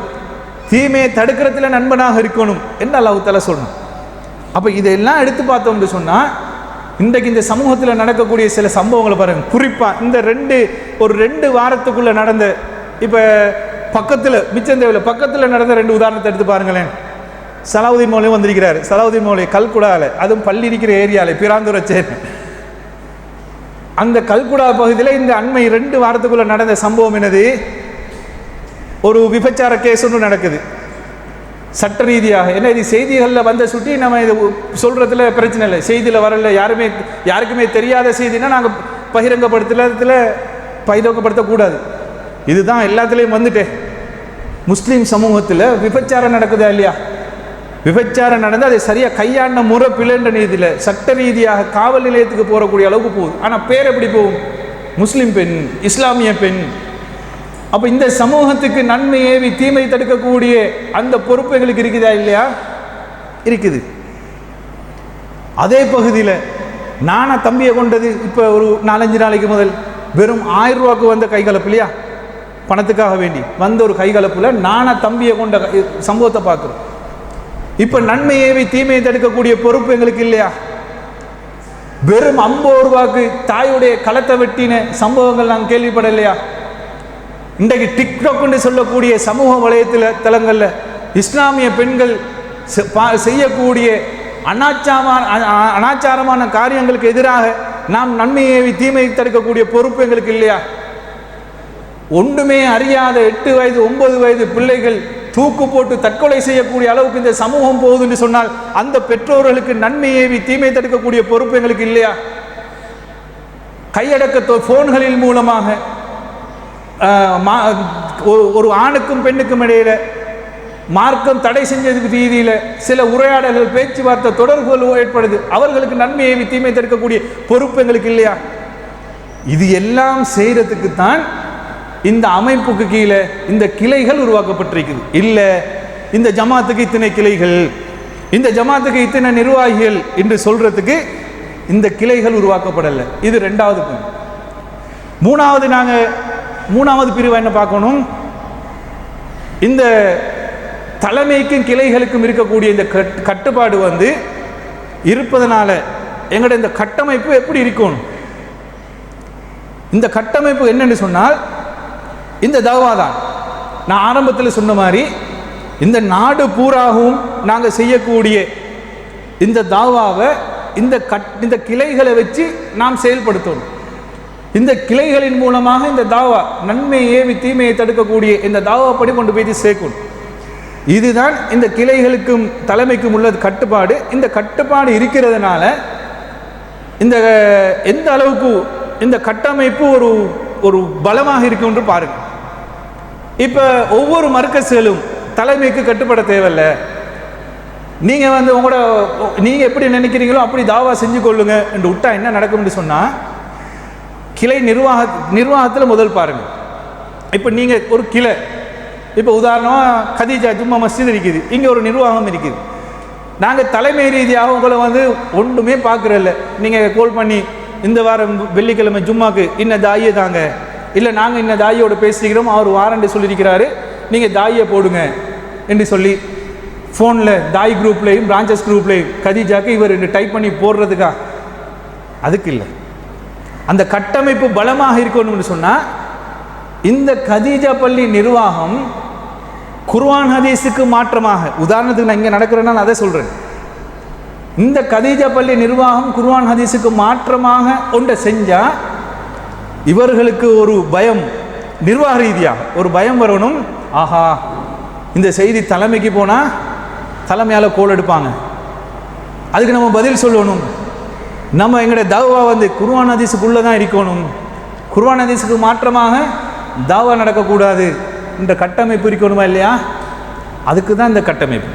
தீமையை தடுக்கிறதுல நண்பனாக இருக்கணும் என்று அல்லாஹ் தஆலா சொல்றான். அப்போ இதெல்லாம் எடுத்து பார்த்தோம்னு சொன்னால், இன்றைக்கு இந்த சமூகத்தில் நடக்கக்கூடிய சில சம்பவங்களை பாருங்க. குறிப்பாக இந்த ஒரு ரெண்டு வாரத்துக்குள்ள நடந்த, இப்போ பக்கத்தில் மிச்சந்தேவில் பக்கத்தில் நடந்த 2 உதாரணத்தை எடுத்து பாருங்களேன். சலாவுதீன் மௌலவி வந்திருக்கிறாரு. சலாவுதீன் மௌலவி கல்குடாவில், அதுவும் பள்ளி இருக்கிற ஏரியாவில் பிராந்தூரை சேர்ந்து, அந்த கல்குடா பகுதியில் இந்த அண்மை 2 வாரத்துக்குள்ள நடந்த சம்பவம் என்னது? ஒரு விபச்சார கேஸ் ஒன்று நடக்குது சட்ட ரீதியாக. ஏன்னா இது செய்திகளில் வந்த சுட்டி நம்ம இது சொல்றதுல பிரச்சனை இல்லை, செய்தியில் வரல, யாருக்குமே தெரியாத செய்தினா நாங்கள் பகிரங்கப்படுத்தக்கூடாது. இதுதான் எல்லாத்துலேயும் வந்துட்டேன். முஸ்லீம் சமூகத்தில் விபச்சாரம் நடக்குதா இல்லையா? விபச்சாரம் நடந்து அதை சரியாக கையாண்ட முறை பிள்ளைன்ற நீதியில் சட்ட ரீதியாக காவல் நிலையத்துக்கு போகக்கூடிய அளவுக்கு போகுது. ஆனால் பேர் எப்படி போகும்? முஸ்லீம் பெண், இஸ்லாமிய பெண். அப்போ இந்த சமூகத்துக்கு நன்மை ஏவி தீமை தடுக்கக்கூடிய அந்த பொறுப்பு எங்களுக்கு இருக்குதா இல்லையா? இருக்குது. அதே பகுதியில் நானா தம்பியை கொண்டது இப்போ ஒரு 4-5 நாளைக்கு முதல் வெறும் 1000 ரூபாய்க்கு வந்த கைகலப்பு இல்லையா, பணத்துக்காக வேண்டி வந்த ஒரு கைகலப்புல நானா தம்பியை கொண்ட சம்பவத்தை பார்க்குறோம். இப்போ நன்மை ஏவி தீமையை தடுக்கக்கூடிய பொறுப்பு எங்களுக்கு இல்லையா? வெறும் 50 ரூபாய்க்கு தாயுடைய களத்தை வெட்டின சம்பவங்கள் நாங்கள் கேள்விப்படலையா? இன்றைக்கு டிக்டாக்னு சொல்லக்கூடிய சமூக வலைத்தளங்களில் இஸ்லாமிய பெண்கள் செய்யக்கூடிய அனாச்சாரமான காரியங்களுக்கு எதிராக நாம் நன்மையை தீமையை தடுக்கக்கூடிய பொறுப்பு எங்களுக்கு இல்லையா? ஒன்றுமே அறியாத 8 வயது 9 வயது பிள்ளைகள் தூக்கு போட்டு தற்கொலை செய்யக்கூடிய அளவுக்கு இந்த சமூகம் போகுது என்று சொன்னால், அந்த பெற்றோர்களுக்கு நன்மை ஏவி தீமை தடுக்கக்கூடிய பொறுப்பு எங்களுக்கு இல்லையா? கையடக்க போன்களின் மூலமாக ஒரு ஆணுக்கும் பெண்ணுக்கும் இடையில மார்க்கம் தடை செஞ்சதுக்கு ரீதியில் சில உரையாடல்கள், பேச்சுவார்த்தை, தொடர்புகள் ஏற்படுது. அவர்களுக்கு நன்மை ஏவி தீமை தடுக்கக்கூடிய பொறுப்பு எங்களுக்கு இல்லையா? இது எல்லாம் செய்யறதுக்கு தான் இந்த அமைப்புக்கு கீழே இந்த கிளைகள் உருவாக்கப்பட்டிருக்குது. இல்லை இந்த ஜமாத்துக்கு இத்தனை கிளைகள், இந்த ஜமாத்துக்கு இத்தனை நிர்வாகிகள் என்று சொல்றதுக்கு இந்த கிளைகள் உருவாக்கப்படலை. இது 2வது பாயிண்ட். மூணாவது பிரிவு என்ன பார்க்கணும்? இந்த தலைமைக்கும் கிளைகளுக்கும் இருக்கக்கூடிய இந்த கட்டுப்பாடு இருப்பதனால எங்களுடைய இந்த கட்டமைப்பு எப்படி இருக்கணும்? இந்த கட்டமைப்பு என்னன்னு சொன்னால் இந்த தாவா தான். நான் ஆரம்பத்தில் சொன்ன மாதிரி இந்த நாடு பூராகவும் நாங்கள் செய்யக்கூடிய இந்த தாவாவை இந்த கிளைகளை வச்சு நாம் செயல்படுத்தணும். இந்த கிளைகளின் மூலமாக இந்த தாவா நன்மையை ஏவி தீமையை தடுக்கக்கூடிய இந்த தாவாப்படி கொண்டு போய் சேர்க்கணும். இதுதான் இந்த கிளைகளுக்கும் தலைமைக்கும் உள்ள கட்டுப்பாடு. இந்த கட்டுப்பாடு இருக்கிறதுனால இந்த எந்த அளவுக்கு இந்த கட்டமைப்பு ஒரு பலமாக இருக்கும் என்று பாருங்க. இப்போ ஒவ்வொரு மர்க்கஸ்களும் தலைமைக்கு கட்டுப்பட தேவையில்ல. நீங்கள் நீங்கள் எப்படி நினைக்கிறீங்களோ அப்படி தாவா செஞ்சு கொள்ளுங்க என்று விட்டா என்ன நடக்கும்னு சொன்னால், கிளை நிர்வாகத்தில் முதல் பாருங்கள். இப்போ நீங்கள் ஒரு கிளை, இப்போ உதாரணமாக கதீஜா ஜும்மா மஸ்ஜித் இருக்குது, இங்கே ஒரு நிர்வாகம் இருக்குது. நாங்கள் தலைமை ரீதியாக உங்களை ஒன்றுமே பார்க்குறதில்ல. நீங்கள் கால் பண்ணி இந்த வாரம் வெள்ளிக்கிழமை ஜும்மாக்கு இன்ன தாயை தாங்க, இல்லை நாங்கள் இன்ன தாயோடு பேசிக்கிறோம், அவர் வாரண்டு சொல்லியிருக்கிறாரு, நீங்கள் தாயை போடுங்க என்று சொல்லி ஃபோனில் தாய் குரூப்லேயும் பிரான்ச்சஸ் குரூப்லேயும் கதீஜாக்கு இவர் டைப் பண்ணி போடுறதுக்கா? அதுக்கு இல்லை. அந்த கட்டமைப்பு பலமாக இருக்கணும்னு சொன்னால் இந்த கதீஜா பள்ளி நிர்வாகம் குர்ஆன் ஹதீஸுக்கு மாற்றமாக, உதாரணத்துக்கு நான் இங்கே நடக்கிறேன்னா நான் அதை சொல்கிறேன், இந்த கதீஜா பள்ளி நிர்வாகம் குர்ஆன் ஹதீஸுக்கு மாற்றமாக ஒன்றை செஞ்சால் இவர்களுக்கு ஒரு பயம், நிர்வாக ரீதியாக ஒரு பயம் வரணும். ஆஹா, இந்த செய்தி தலைமைக்கு போனால் தலைமையால் கோல் எடுப்பாங்க, அதுக்கு நம்ம பதில் சொல்லணும். நம்ம எங்களோட தாவா குர்ஆன் ஹதீஸுக்குள்ளே தான் இருக்கணும், குர்ஆன் ஹதீஸுக்கு மாற்றமாக தாவா நடக்கக்கூடாது என்ற கட்டமைப்பு இருக்கணுமா இல்லையா? அதுக்கு தான் இந்த கட்டமைப்பு.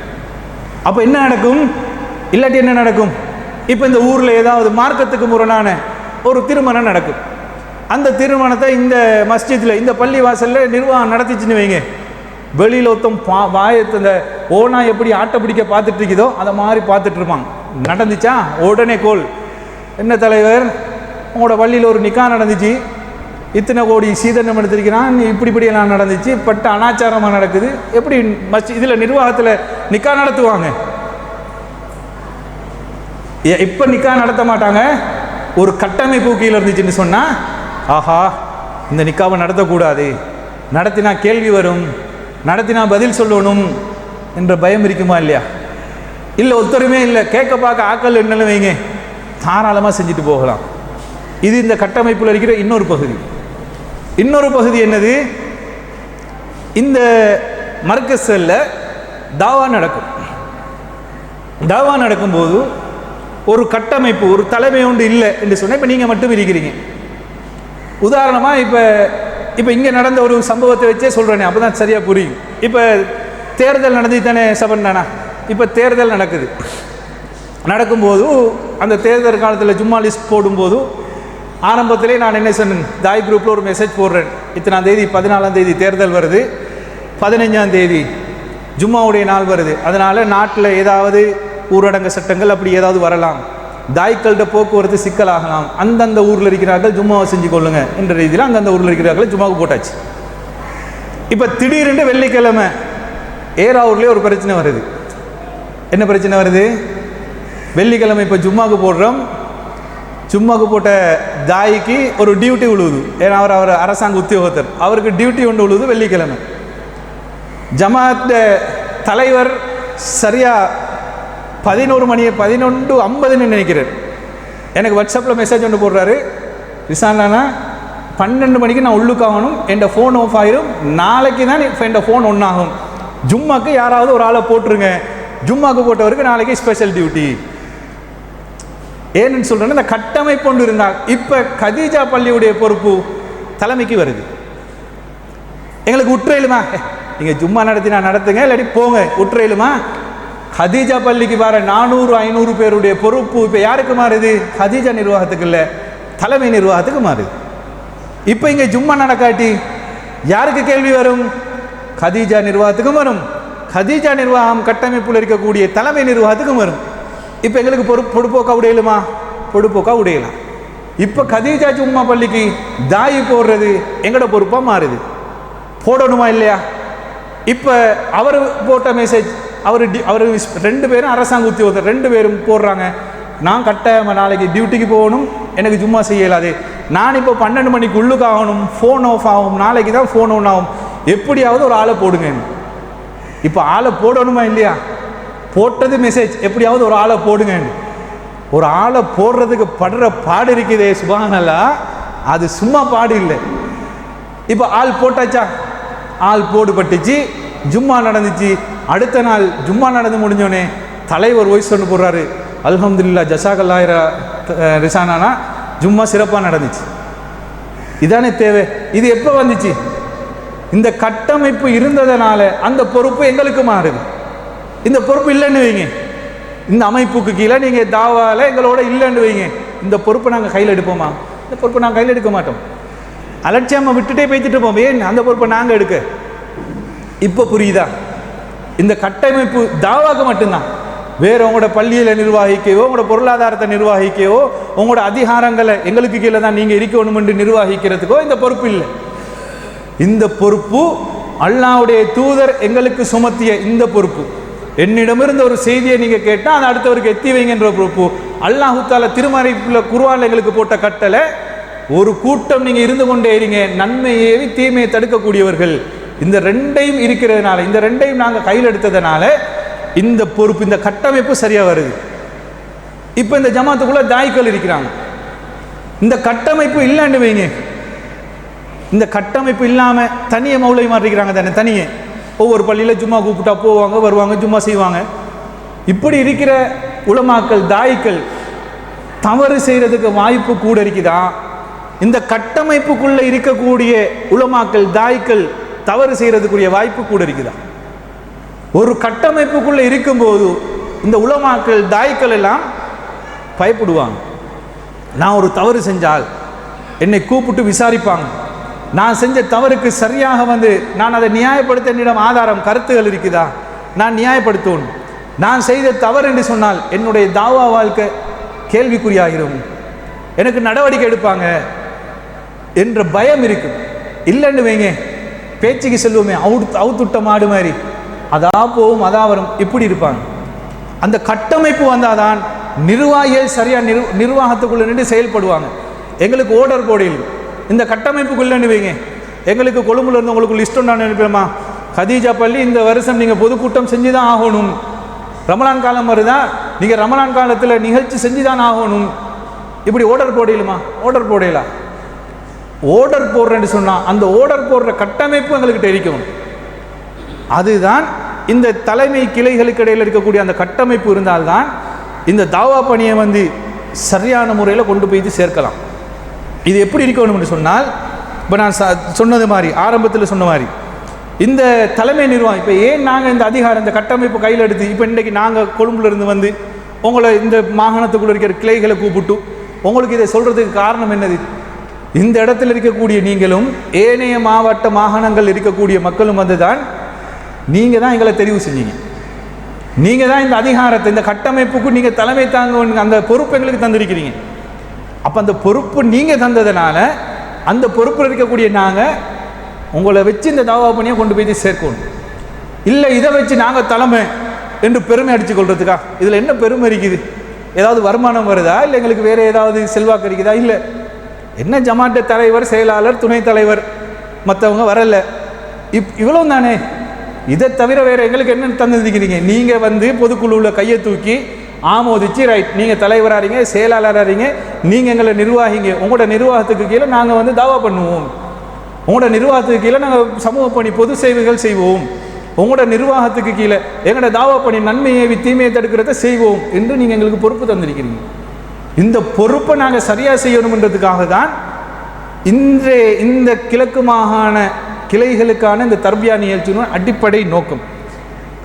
அப்போ என்ன நடக்கும்? இல்லாட்டி என்ன நடக்கும்? இப்போ இந்த ஊரில் ஏதாவது மார்க்கத்துக்கு முரணான ஒரு திருமணம் நடக்கும். அந்த திருமணத்தை இந்த மஸ்ஜிதில் இந்த பள்ளி வாசலில் நிர்வாகம் நடத்திச்சுன்னு வைங்க, வெளியில் ஒருத்தம் வாயத்து இந்த ஓனா எப்படி ஆட்டை பிடிக்க பார்த்துட்டு இருக்குதோ அதை மாதிரி பார்த்துட்டு இருப்பாங்க. நடந்துச்சா உடனே கோல், என்ன தலைவர் உங்களோட பள்ளியில் ஒரு நிக்கா நடந்துச்சு, இத்தனை கோடி சீதனம் எடுத்திருக்கிறான், இப்படியெல்லாம் நடந்துச்சு, பட்ட அனாச்சாரமாக நடக்குது, எப்படி இதில் நிர்வாகத்தில் நிக்கா நடத்துவாங்க? இப்போ நிக்கா நடத்த மாட்டாங்க. ஒரு கட்டமைப்பு கீழே இருந்துச்சுன்னு சொன்னால், ஆஹா இந்த நிக்காவை நடத்தக்கூடாது, நடத்தினா கேள்வி வரும், நடத்தினா பதில் சொல்லணும் என்ற பயம் இருக்குமா இல்லையா? இல்லை ஒருத்தருமே இல்லை, கேட்க பார்க்க ஆக்கள் என்னன்னு வைங்க, தாராளமாக செஞ்சுட்டு போகலாம். இது இந்த கட்டமைப்பில் இருக்கிற இன்னொரு பகுதி. இன்னொரு பகுதி என்னது? இந்த மர்கஸ்ல தாவா நடக்கும். தாவா நடக்கும்போது ஒரு கட்டமைப்பு, ஒரு தலைமை ஒன்று இல்லை என்று சொன்னால், இப்போ நீங்கள் மட்டும் இருக்கிறீங்க. உதாரணமாக இப்போ இங்கே நடந்த ஒரு சம்பவத்தை வச்சே சொல்கிறேனே, அப்போ தான் சரியாக புரியும். இப்போ தேர்தல் நடந்துச்சு தானே சபன்னானா? இப்போ தேர்தல் நடக்கும்போது அந்த தேர்தல் காலத்தில் ஜும்மா லிஸ்ட் போடும்போது ஆரம்பத்திலே நான் என்ன சொன்னேன், தாய் குரூப்பில் ஒரு மெசேஜ் போடுறேன், இத்தனாம் தேதி 14ஆம் தேதி தேர்தல் வருது, 15ஆம் தேதி ஜும்மாவுடைய நாள் வருது, அதனால் நாட்டில் ஏதாவது ஊரடங்கு சட்டங்கள் அப்படி ஏதாவது வரலாம், தாய்க்கள்கிட்ட போக்குவரத்து சிக்கலாகலாம், அந்தந்த ஊரில் இருக்கிறார்கள் ஜும்மாவை செஞ்சு கொள்ளுங்க என்ற ரீதியில் அந்தந்த ஊரில் இருக்கிறார்கள் ஜும்மாவுக்கு போட்டாச்சு. இப்போ திடீரென்று வெள்ளிக்கிழமை ஏராவூர்லேயே ஒரு பிரச்சனை வருது. என்ன பிரச்சனை வருது? வெள்ளிக்கிழமை இப்போ ஜும்மாவுக்கு போடுறோம், ஜும்மாவுக்கு போட்ட தாய்க்கு ஒரு டியூட்டி விழுவுது. ஏன்னா அவர் அரசாங்க உத்தியோகத்தர், அவருக்கு டியூட்டி ஒன்று விழுவுது வெள்ளிக்கிழமை. ஜமாத் தலைவர் சரியாக 11:50 நினைக்கிறேன், எனக்கு வாட்ஸ்அப்பில் மெசேஜ் ஒன்று போடுறாரு, ரிசானா 12 மணிக்கு நான் உள்ளுக்காகணும், என் ஃபோன் ஆஃப் ஆயிரும், நாளைக்கு தான் என் ஃபோன் ஒன்றாகும், ஜும்மாக்கு யாராவது ஒரு ஆளை போட்டுருங்க, ஜும்மாக்கு போட்டவருக்கு நாளைக்கு ஸ்பெஷல் டியூட்டி. ஏன்னு சொல்கிறேன்னா, இந்த கட்டமைப்பு ஒன்று இருந்தால் இப்போ கதீஜா பள்ளியுடைய பொறுப்பு தலைமைக்கு வருது. எங்களுக்கு உற்றையிலுமா, நீங்கள் ஜும்மா நடத்தினா நடத்துங்க, இல்லாட்டி போங்க, உற்றையிலுமா? கதீஜா பள்ளிக்கு வர 400-500 பேருடைய பொறுப்பு இப்போ யாருக்கு மாறுது? கதீஜா நிர்வாகத்துக்கு இல்லை, தலைமை நிர்வாகத்துக்கு மாறுது. இப்போ இங்கே ஜும்மா நடக்காட்டி யாருக்கு கேள்வி வரும்? கதீஜா நிர்வாகத்துக்கும் வரும், கதீஜா நிர்வாகம் கட்டமைப்பில் இருக்கக்கூடிய தலைமை நிர்வாகத்துக்கும் வரும். இப்போ எங்களுக்கு பொடுப்போக்கா உடையலுமா? பொடுப்போக்கா உடையலாம். இப்போ கதீஜா ஜும்மா பள்ளிக்கு தாய் போடுறது எங்களோட பொறுப்பாக மாறுது, போடணுமா இல்லையா? இப்போ அவர் போட்ட மெசேஜ், அவர் 2 பேரும் அரசாங்க உத்தியோகத்தர், 2 பேரும் போடுறாங்க, நான் கட்டாயமாக நாளைக்கு டியூட்டிக்கு போகணும், எனக்கு ஜும்மா செய்யலாது, நான் இப்போ 12 மணிக்கு உள்ளுக்கு ஆகணும், ஃபோன் ஆஃப் ஆகும், நாளைக்கு தான் ஃபோன் ஒன் ஆகும், எப்படியாவது ஒரு ஆளை போடுங்க. இப்போ ஆளை போடணுமா இல்லையா? போட்டது மெசேஜ், எப்படியாவது ஒரு ஆளை போடுங்க. ஒரு ஆளை போடுறதுக்கு படுற பாடு இருக்குதே சுப்ஹானல்லாஹ், அது சும்மா பாடு இல்லை. இப்போ ஆள் போட்டாச்சா, ஆள் போடுபட்டுச்சு, ஜும்மா நடந்துச்சு. அடுத்த நாள் ஜும்மா நடந்து முடிஞ்சோடனே தலைவர் வாய்ஸ் ஒன்று போடுறாரு, அல்ஹம்துலில்லாஹ் ஜஸாக்கல்லாஹ் ரிசானானா ஜும்மா சிறப்பாக நடந்துச்சு. இதானே தேவை. இது எப்போ வந்துச்சு? இந்த கட்டமைப்பு இருந்ததுனால அந்த பொறுப்பு எங்களுக்கு மாறுது. இந்த பொறுப்பு இல்லைன்னு வைங்க, இந்த அமைப்புக்கு கீழே நீங்கள் தாவால எங்களோட இல்லைன்னு வைங்க, இந்த பொறுப்பை நாங்கள் கையில் எடுப்போமா? இந்த பொறுப்பை நாங்கள் கையில் எடுக்க மாட்டோம். அலட்சியமாக விட்டுட்டே பேசிட்டு இருப்போம். ஏன் அந்த பொறுப்பை நாங்கள் எடுக்க? இப்போ புரியுதா? இந்த கட்டமைப்பு தாவாக்கு மட்டும்தான். வேறு உங்களோட பள்ளியில் நிர்வகிக்கவோ, உங்களோட பொருளாதாரத்தை நிர்வகிக்கவோ, உங்களோட அதிகாரங்களை எங்களுக்கு கீழே தான் நீங்கள் இருக்கணும் என்று நிர்வகிக்கிறதுக்கோ இந்த பொறுப்பு இல்லை. இந்த பொறுப்பு அல்லாஹ்வுடைய தூதர் எங்களுக்கு சுமத்திய இந்த பொறுப்பு. என்னிடமிருந்து ஒரு செய்தியை நீங்கள் கேட்டால் அதை அடுத்தவருக்கு எத்தி வைங்கன்ற பொறுப்பு. அல்லாஹ் தஆலா திருமறையில் குர்ஆனில் எங்களுக்கு போட்ட கட்டளை, ஒரு கூட்டம் நீங்கள் இருந்து கொண்டே இருங்க, நன்மையை தீமையை தடுக்கக்கூடியவர்கள். இந்த ரெண்டையும் இருக்கிறதுனால, இந்த ரெண்டையும் நாங்கள் கையில் எடுத்ததுனால இந்த பொறுப்பு, இந்த கட்டமைப்பு சரியாக வருது. இப்போ இந்த ஜமாத்துக்குள்ளே தாய்கள் இருக்கிறாங்க. இந்த கட்டமைப்பு இல்லைன்னு வைங்க, இந்த கட்டமைப்பு இல்லாமல் தனியே மௌலை மாற்றிக்கிறாங்க தானே. தனியே ஒவ்வொரு பள்ளியில் ஜும்மா கூப்பிட்டா போவாங்க, வருவாங்க, ஜும்மா செய்வாங்க. இப்படி இருக்கிற உலமாக்கள் தாய்கள் தவறு செய்கிறதுக்கு வாய்ப்பு கூட இருக்குதா? இந்த கட்டமைப்புக்குள்ளே இருக்கக்கூடிய உலமாக்கள் தாய்கள் தவறு செய்கிறதுக்குரிய வாய்ப்பு கூட இருக்குதா? ஒரு கட்டமைப்புக்குள்ளே இருக்கும்போது இந்த உலமாக்கள் தாய்கள் எல்லாம் பயப்படுவாங்க. நான் ஒரு தவறு செஞ்சால் என்னை கூப்பிட்டு விசாரிப்பாங்க. நான் செஞ்ச தவறுக்கு சரியாக நான் அதை நியாயப்படுத்த என்னிடம் ஆதாரம் கருத்துகள் இருக்குதா? நான் நியாயப்படுத்தணும். நான் செய்த தவறு என்று சொன்னால் என்னுடைய தாவா வாழ்க்கை கேள்விக்குறியாகிரும், எனக்கு நடவடிக்கை எடுப்பாங்க என்ற பயம் இருக்கு. இல்லைன்னு வைங்க, பேச்சுக்கு செல்வோமே அவுத்துட்ட மாடு மாதிரி, அதா போகும் அதா வரும், இப்படி இருப்பாங்க. அந்த கட்டமைப்பு வந்தாதான் நிர்வாகிகள் சரியாக நிர்வாகத்துக்குள்ள நின்று செயல்படுவாங்க. எங்களுக்கு ஓர்டர் போடையில் இந்த கட்டமைப்புக்குள்ளேன்னு வைங்க, எங்களுக்கு கொழும்புல இருந்து உங்களுக்கு லிஸ்ட் ஒன்று அனுப்பிடுமா, கதீஜா பள்ளி இந்த வருஷம் நீங்கள் பொதுக்கூட்டம் செஞ்சு தான் ஆகணும், ரமலான் காலம் வருதா, நீங்கள் ரமலான் காலத்தில் நிகழ்ச்சி செஞ்சு தான் ஆகணும், இப்படி ஓர்டர் போடையிலுமா? ஓர்டர் போடையிலா? ஓர்டர் போடுறேன்னு சொன்னால் அந்த ஓர்டர் போடுற கட்டமைப்பு எங்களுக்கு தெரிவிக்கணும். அதுதான் இந்த தலைமை கிளைகளுக்கு இடையில் இருக்கக்கூடிய அந்த கட்டமைப்பு இருந்தால்தான் இந்த தாவா பணியை சரியான முறையில் கொண்டு போய் சேர்க்கலாம். இது எப்படி இருக்கணும் என்று சொன்னால், இப்போ நான் சொன்னது மாதிரி, ஆரம்பத்தில் சொன்ன மாதிரி, இந்த தலைமை நிர்வாகம் இப்போ ஏன் நாங்கள் இந்த அதிகாரம் இந்த கட்டமைப்பு கையில் எடுத்து இப்போ இன்றைக்கி நாங்கள் கொழும்புலேருந்து உங்களை இந்த மாகாணத்துக்குள்ளே இருக்கிற கிளைகளை கூப்பிட்டு உங்களுக்கு இதை சொல்கிறதுக்கு காரணம் என்னது? இந்த இடத்துல இருக்கக்கூடிய நீங்களும் ஏனைய மாவட்ட மாகாணங்கள் இருக்கக்கூடிய மக்களும் தான் நீங்கள் தான் எங்களை தெரிவு செஞ்சீங்க. நீங்கள் தான் இந்த அதிகாரத்தை இந்த கட்டமைப்புக்கு நீங்கள் தலைமை தாங்க அந்த பொறுப்பு எங்களுக்கு தந்திருக்கிறீங்க. அப்போ அந்த பொறுப்பு நீங்கள் தந்ததுனால அந்த பொறுப்பில் இருக்கக்கூடிய நாங்கள் உங்களை வச்சு இந்த தாவா பணியை கொண்டு போய் சேர்க்கணும். இல்லை இதை வச்சு நாங்கள் தலைமை என்று பெருமை அடித்து கொள்றதுக்கா? இதில் என்ன பெருமை இருக்குது? ஏதாவது வருமானம் வருதா? இல்லை எங்களுக்கு வேறு ஏதாவது செல்வாக்கு இருக்குதா? இல்லை. என்ன ஜமாட்ட தலைவர், செயலாளர், துணைத் தலைவர், மற்றவங்க வரல, இவ்வளோ தானே. இதை தவிர வேறு எங்களுக்கு என்ன தந்துருக்கிறீங்க? நீங்கள் பொதுக்குழுவில் கையை தூக்கி ஆமோதிச்சு, ரைட் நீங்கள் தலைவராகிறீங்க, செயலாளராகிறீங்க, நீங்கள் எங்களை நிர்வாகிங்க, உங்களோட நிர்வாகத்துக்கு கீழே நாங்கள் தாவா பண்ணுவோம், உங்களோட நிர்வாகத்துக்கு கீழே நாங்கள் சமூக பணி பொது சேவைகள் செய்வோம், உங்களோட நிர்வாகத்துக்கு கீழே எங்களோட தாவா பணி நன்மையை தீமையை தடுக்கிறத செய்வோம் என்று நீங்கள் எங்களுக்கு பொறுப்பு தந்திருக்கிறீங்க. இந்த பொறுப்பை நாங்கள் சரியாக செய்யணுன்றதுக்காக தான் இன்றைய இந்த கிழக்கு மாகாண கிளைகளுக்கான இந்த தர்பியா நிகழ்ச்சியின் அடிப்படை நோக்கம்.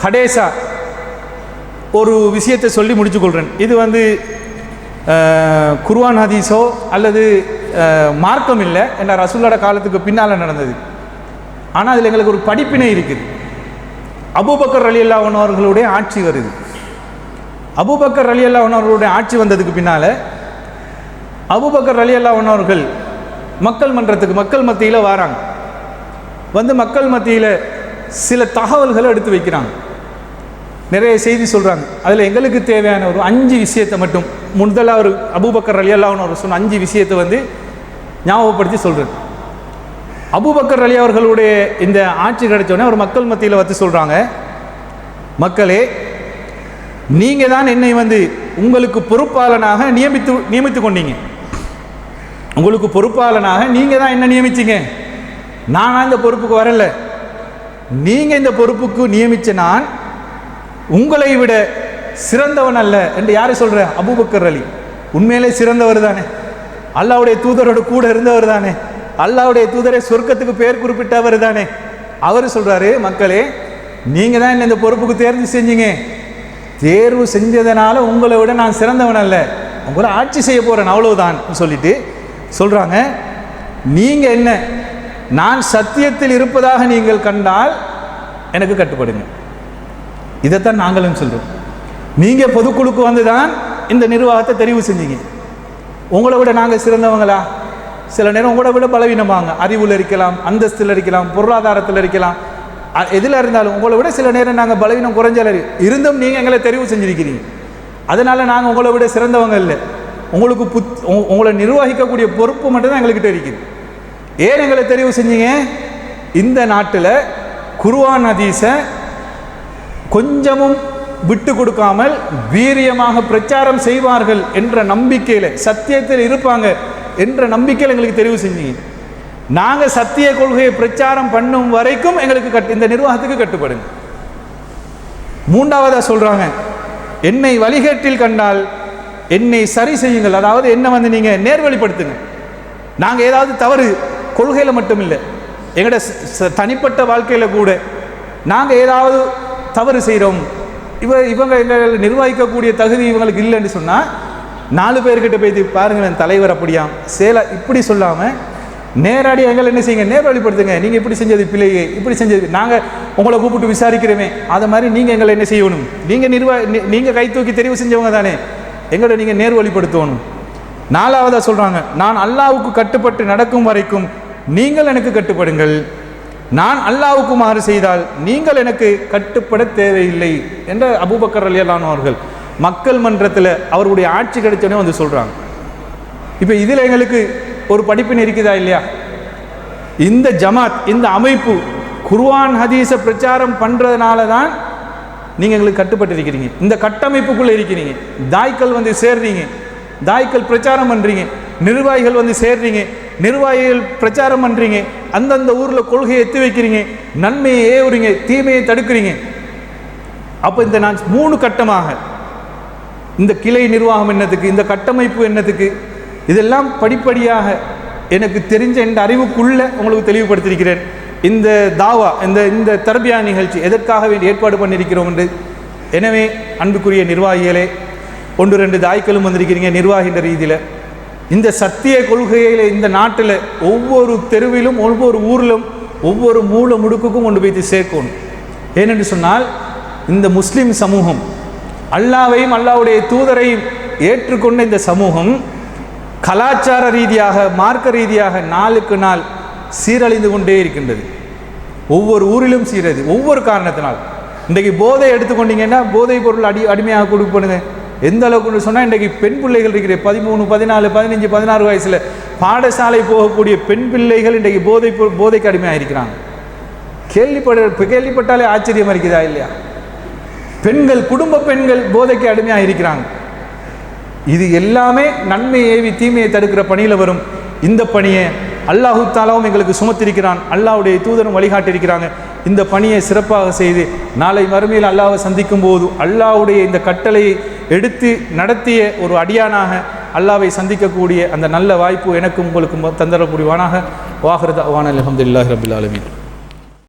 கடைசா ஒரு விஷயத்தை சொல்லி முடிச்சுக்கொள்கிறேன். இது குர்ஆன் ஹதீஸோ அல்லது மார்க்கம் இல்லை, என்ற ரசூலோட காலத்துக்கு பின்னால் நடந்தது. ஆனால் அதில் எங்களுக்கு ஒரு படிப்பினை இருக்குது. அபூபக்கர் ரலியல்லாஹு அன்ஹு அவர்களுடைய ஆட்சி வருது. அபூபக்கர் ரலியல்லாஹு அன்ஹு அவர்களுடைய ஆட்சி வந்ததுக்கு பின்னால் அபூபக்கர் ரலியல்லாஹு அன்ஹு அவர்கள் மக்கள் மன்றத்துக்கு மக்கள் மத்தியில் வராங்க. மக்கள் மத்தியில் சில தகவல்களை எடுத்து வைக்கிறாங்க, நிறைய செய்தி சொல்கிறாங்க. அதில் எங்களுக்கு தேவையான ஒரு 5 விஷயத்தை மட்டும், முதலாவது அபூபக்கர் ரலியல்லாஹு அன்ஹு சொன்ன 5 விஷயத்தை ஞாபகப்படுத்தி சொல்கிறேன். அபூபக்கர் அலி அவர்களுடைய இந்த ஆட்சி கிடைச்சோடனே ஒரு மக்கள் மத்தியில் வச்சு சொல்கிறாங்க, மக்களே, நீங்கள் தான் என்னை உங்களுக்கு பொறுப்பாளனாக நியமித்து கொண்டீங்க. உங்களுக்கு பொறுப்பாளனாக நீங்கள் தான் என்ன நியமிச்சிங்க. நானா இந்த பொறுப்புக்கு வரல. நீங்கள் இந்த பொறுப்புக்கு நியமித்த நான் உங்களை விட சிறந்தவன் அல்ல என்று யாரை சொல்கிற? அபூபக்கர் அலி. உண்மையிலே சிறந்தவர் தானே, அல்லாஹ்வுடைய தூதரோட கூட இருந்தவர் தானே, அல்லாஹ்வுடைய தூதரை சொர்க்கத்துக்கு பேர் குறிப்பிட்டவர் தானே. அவர் சொல்கிறாரு, மக்களே, நீங்கள் தான் என்ன இந்த பொறுப்புக்கு தேர்வு செஞ்சீங்க. தேர்வு செஞ்சதுனால உங்களை விட நான் சிறந்தவன் அல்ல, உங்களை ஆட்சி செய்ய போகிறேன், அவ்வளவுதான் சொல்லிட்டு சொல்கிறாங்க. நீங்கள் என்ன, நான் சத்தியத்தில் இருப்பதாக நீங்கள் கண்டால் எனக்கு கட்டுப்படுங்க. இதைத்தான் நாங்களும் சொல்கிறோம். நீங்கள் பொதுக்குழுக்கு வந்து தான் இந்த நிர்வாகத்தை தெரிவு செஞ்சீங்க. உங்களை விட நாங்கள் சிறந்தவங்களா? சில நேரம் உங்களை விட பலவீனமாங்க. அறிவில் இருக்கலாம், அந்தஸ்தில் இருக்கலாம், பொருளாதாரத்தில் இருக்கலாம், எதில் இருந்தாலும் உங்களை விட சில நேரம் நாங்கள் பலவீனம் குறைஞ்சால இருந்தும் நீங்கள் எங்களை தெரிவு செஞ்சுருக்கிறீங்க. அதனால் நாங்கள் உங்களை விட சிறந்தவங்க இல்லை. உங்களுக்கு உங்களை நிர்வகிக்கக்கூடிய பொறுப்பு மட்டும்தான் எங்கள்கிட்ட இருக்குது. ஏன் எங்களை தெரிவு செஞ்சீங்க? இந்த நாட்டில் குர்ஆன் ஹதீஸை கொஞ்சமும் விட்டு கொடுக்காமல் வீரியமாக பிரச்சாரம் செய்வார்கள் என்ற நம்பிக்கையில், சத்தியத்தில் இருப்பாங்க என்ற நம்பிக்கையில் எங்களுக்கு தெரிவு செஞ்சீங்க. நாங்கள் சத்திய கொள்கையை பிரச்சாரம் பண்ணும் வரைக்கும் எங்களுக்கு இந்த நிர்வாகத்துக்கு கட்டுப்படுங்க. மூன்றாவதாக சொல்கிறாங்க, என்னை வழிகேட்டில் கண்டால் என்னை சரி செய்யுங்கள். அதாவது என்ன நீங்கள் நேர்வழிப்படுத்துங்க. நாங்கள் ஏதாவது தவறு கொள்கையில் மட்டும் இல்லை, எங்களோட தனிப்பட்ட வாழ்க்கையில் கூட நாங்கள் ஏதாவது தவறு செய்கிறோம், இவங்க எங்களை நிர்வகிக்கக்கூடிய தகுதி இவங்களுக்கு இல்லைன்னு சொன்னால் 4 பேர்கிட்ட போய் பாருங்களேன், தலைவர் அப்படியாம் சேலை இப்படி சொல்லாமல் நேரடியாக எங்களை என்ன செய்யுங்க, நேர்வழிப்படுத்துங்க. நீங்கள் இப்படி செஞ்சது பிள்ளையே, இப்படி செஞ்சது நாங்கள் உங்களை கூப்பிட்டு விசாரிக்கிறோமே, அதை மாதிரி நீங்கள் எங்களை என்ன செய்யணும், நீங்கள் கை தூக்கி தெரிவு செஞ்சவங்க தானே, எங்களை நீங்கள் நேர்வழிப்படுத்தணும். 4வதாக சொல்கிறாங்க, நான் அல்லாஹ்வுக்கு கட்டுப்பட்டு நடக்கும் வரைக்கும் நீங்கள் எனக்கு கட்டுப்படுங்கள். நான் அல்லாஹ்வுக்கு மாறு செய்தால் நீங்கள் எனக்கு கட்டுப்பட தேவையில்லை என்ற அபூபக்கர் ரலியல்லாஹு அவர்கள் மக்கள் மன்றத்தில் அவருடைய ஆட்சி கிடைச்சோன்னே சொல்கிறாங்க. இப்போ இதில் எங்களுக்கு ஒரு படிப்பின் இருக்குதா இல்லையா? இந்த ஜமாத், இந்த அமைப்பு குர்ஆன் ஹதீஸை பிரச்சாரம் பண்ணுறதுனால தான் நீங்கள் எங்களுக்கு கட்டுப்பட்டு இருக்கிறீங்க. இந்த கட்டமைப்புக்குள்ளே இருக்கிறீங்க. தாய்க்கள் சேர்றீங்க, தாய்க்கள் பிரச்சாரம் பண்ணுறீங்க, நிர்வாகிகள் சேர்றீங்க, நிர்வாகிகள் பிரச்சாரம் பண்ணுறீங்க, அந்தந்த ஊரில் கொள்கையை எத்தி வைக்கிறீங்க, நன்மையை ஏவுறீங்க, தீமையை தடுக்கிறீங்க. அப்போ இந்த நான் 3 கட்டமாக இந்த கிளை நிர்வாகம் என்னத்துக்கு, இந்த கட்டமைப்பு என்னத்துக்கு, இதெல்லாம் படிப்படியாக எனக்கு தெரிஞ்ச இந்த அறிவுக்குள்ளே உங்களுக்கு தெளிவுபடுத்தியிருக்கிறேன். இந்த தாவா, இந்த தர்பியா நிகழ்ச்சி எதற்காக வேண்டி ஏற்பாடு பண்ணியிருக்கிறோம் என்று. எனவே அன்புக்குரிய நிர்வாகிகளே, 1-2 தாய்க்களும் வந்திருக்கிறீங்க நிர்வாகின்ற ரீதியில். இந்த சத்திய கொள்கையில் இந்த நாட்டில் ஒவ்வொரு தெருவிலும், ஒவ்வொரு ஊரிலும், ஒவ்வொரு மூல முடுக்குக்கும் கொண்டு போய் சேர்க்கணும். ஏனென்று சொன்னால் இந்த முஸ்லீம் சமூகம் அல்லாஹ்வையும் அல்லாஹ்வுடைய தூதரையும் ஏற்றுக்கொண்ட இந்த சமூகம் கலாச்சார ரீதியாக, மார்க்க ரீதியாக நாளுக்கு நாள் சீரழிந்து கொண்டே இருக்கின்றது. ஒவ்வொரு ஊரிலும் சீரது, ஒவ்வொரு காரணத்தினால். இன்றைக்கு போதை எடுத்துக்கொண்டீங்கன்னா போதை பொருள் அடிமையாக கொடுக்கப்படுங்க. எந்த அளவுக்கு சொன்னால் இன்றைக்கு பெண் பிள்ளைகள் இருக்கிற 13, 14, 15, 16 வயசில் பாடசாலை போகக்கூடிய பெண் பிள்ளைகள் இன்றைக்கு போதைக்கு அடிமையாக இருக்கிறாங்க. கேள்விப்பட்டாலே ஆச்சரியமாக இருக்குதா இல்லையா? பெண்கள், குடும்ப பெண்கள் போதைக்கு அடிமையாக இருக்கிறாங்க. இது எல்லாமே நன்மை ஏவி தீமையை தடுக்கிற பணியில் வரும். இந்த பணியை அல்லாஹு தாலாவும் எங்களுக்கு சுமத்திருக்கிறான், அல்லாஹ்வுடைய தூதரும் வழிகாட்டியிருக்கிறாங்க. இந்த பணியை சிறப்பாக செய்து நாளை மறுமையில் அல்லாஹ்வை சந்திக்கும் போது அல்லாஹ்வுடைய இந்த கட்டளையை எடுத்து நடத்திய ஒரு அடியானாக அல்லாஹ்வை சந்திக்கக்கூடிய அந்த நல்ல வாய்ப்பு எனக்கும் உங்களுக்கும் தந்தரக்கூடியவானாக. வாஹிரு தஅவானா அல்ஹம்துலில்லாஹி ரப்பில் ஆலமீன்.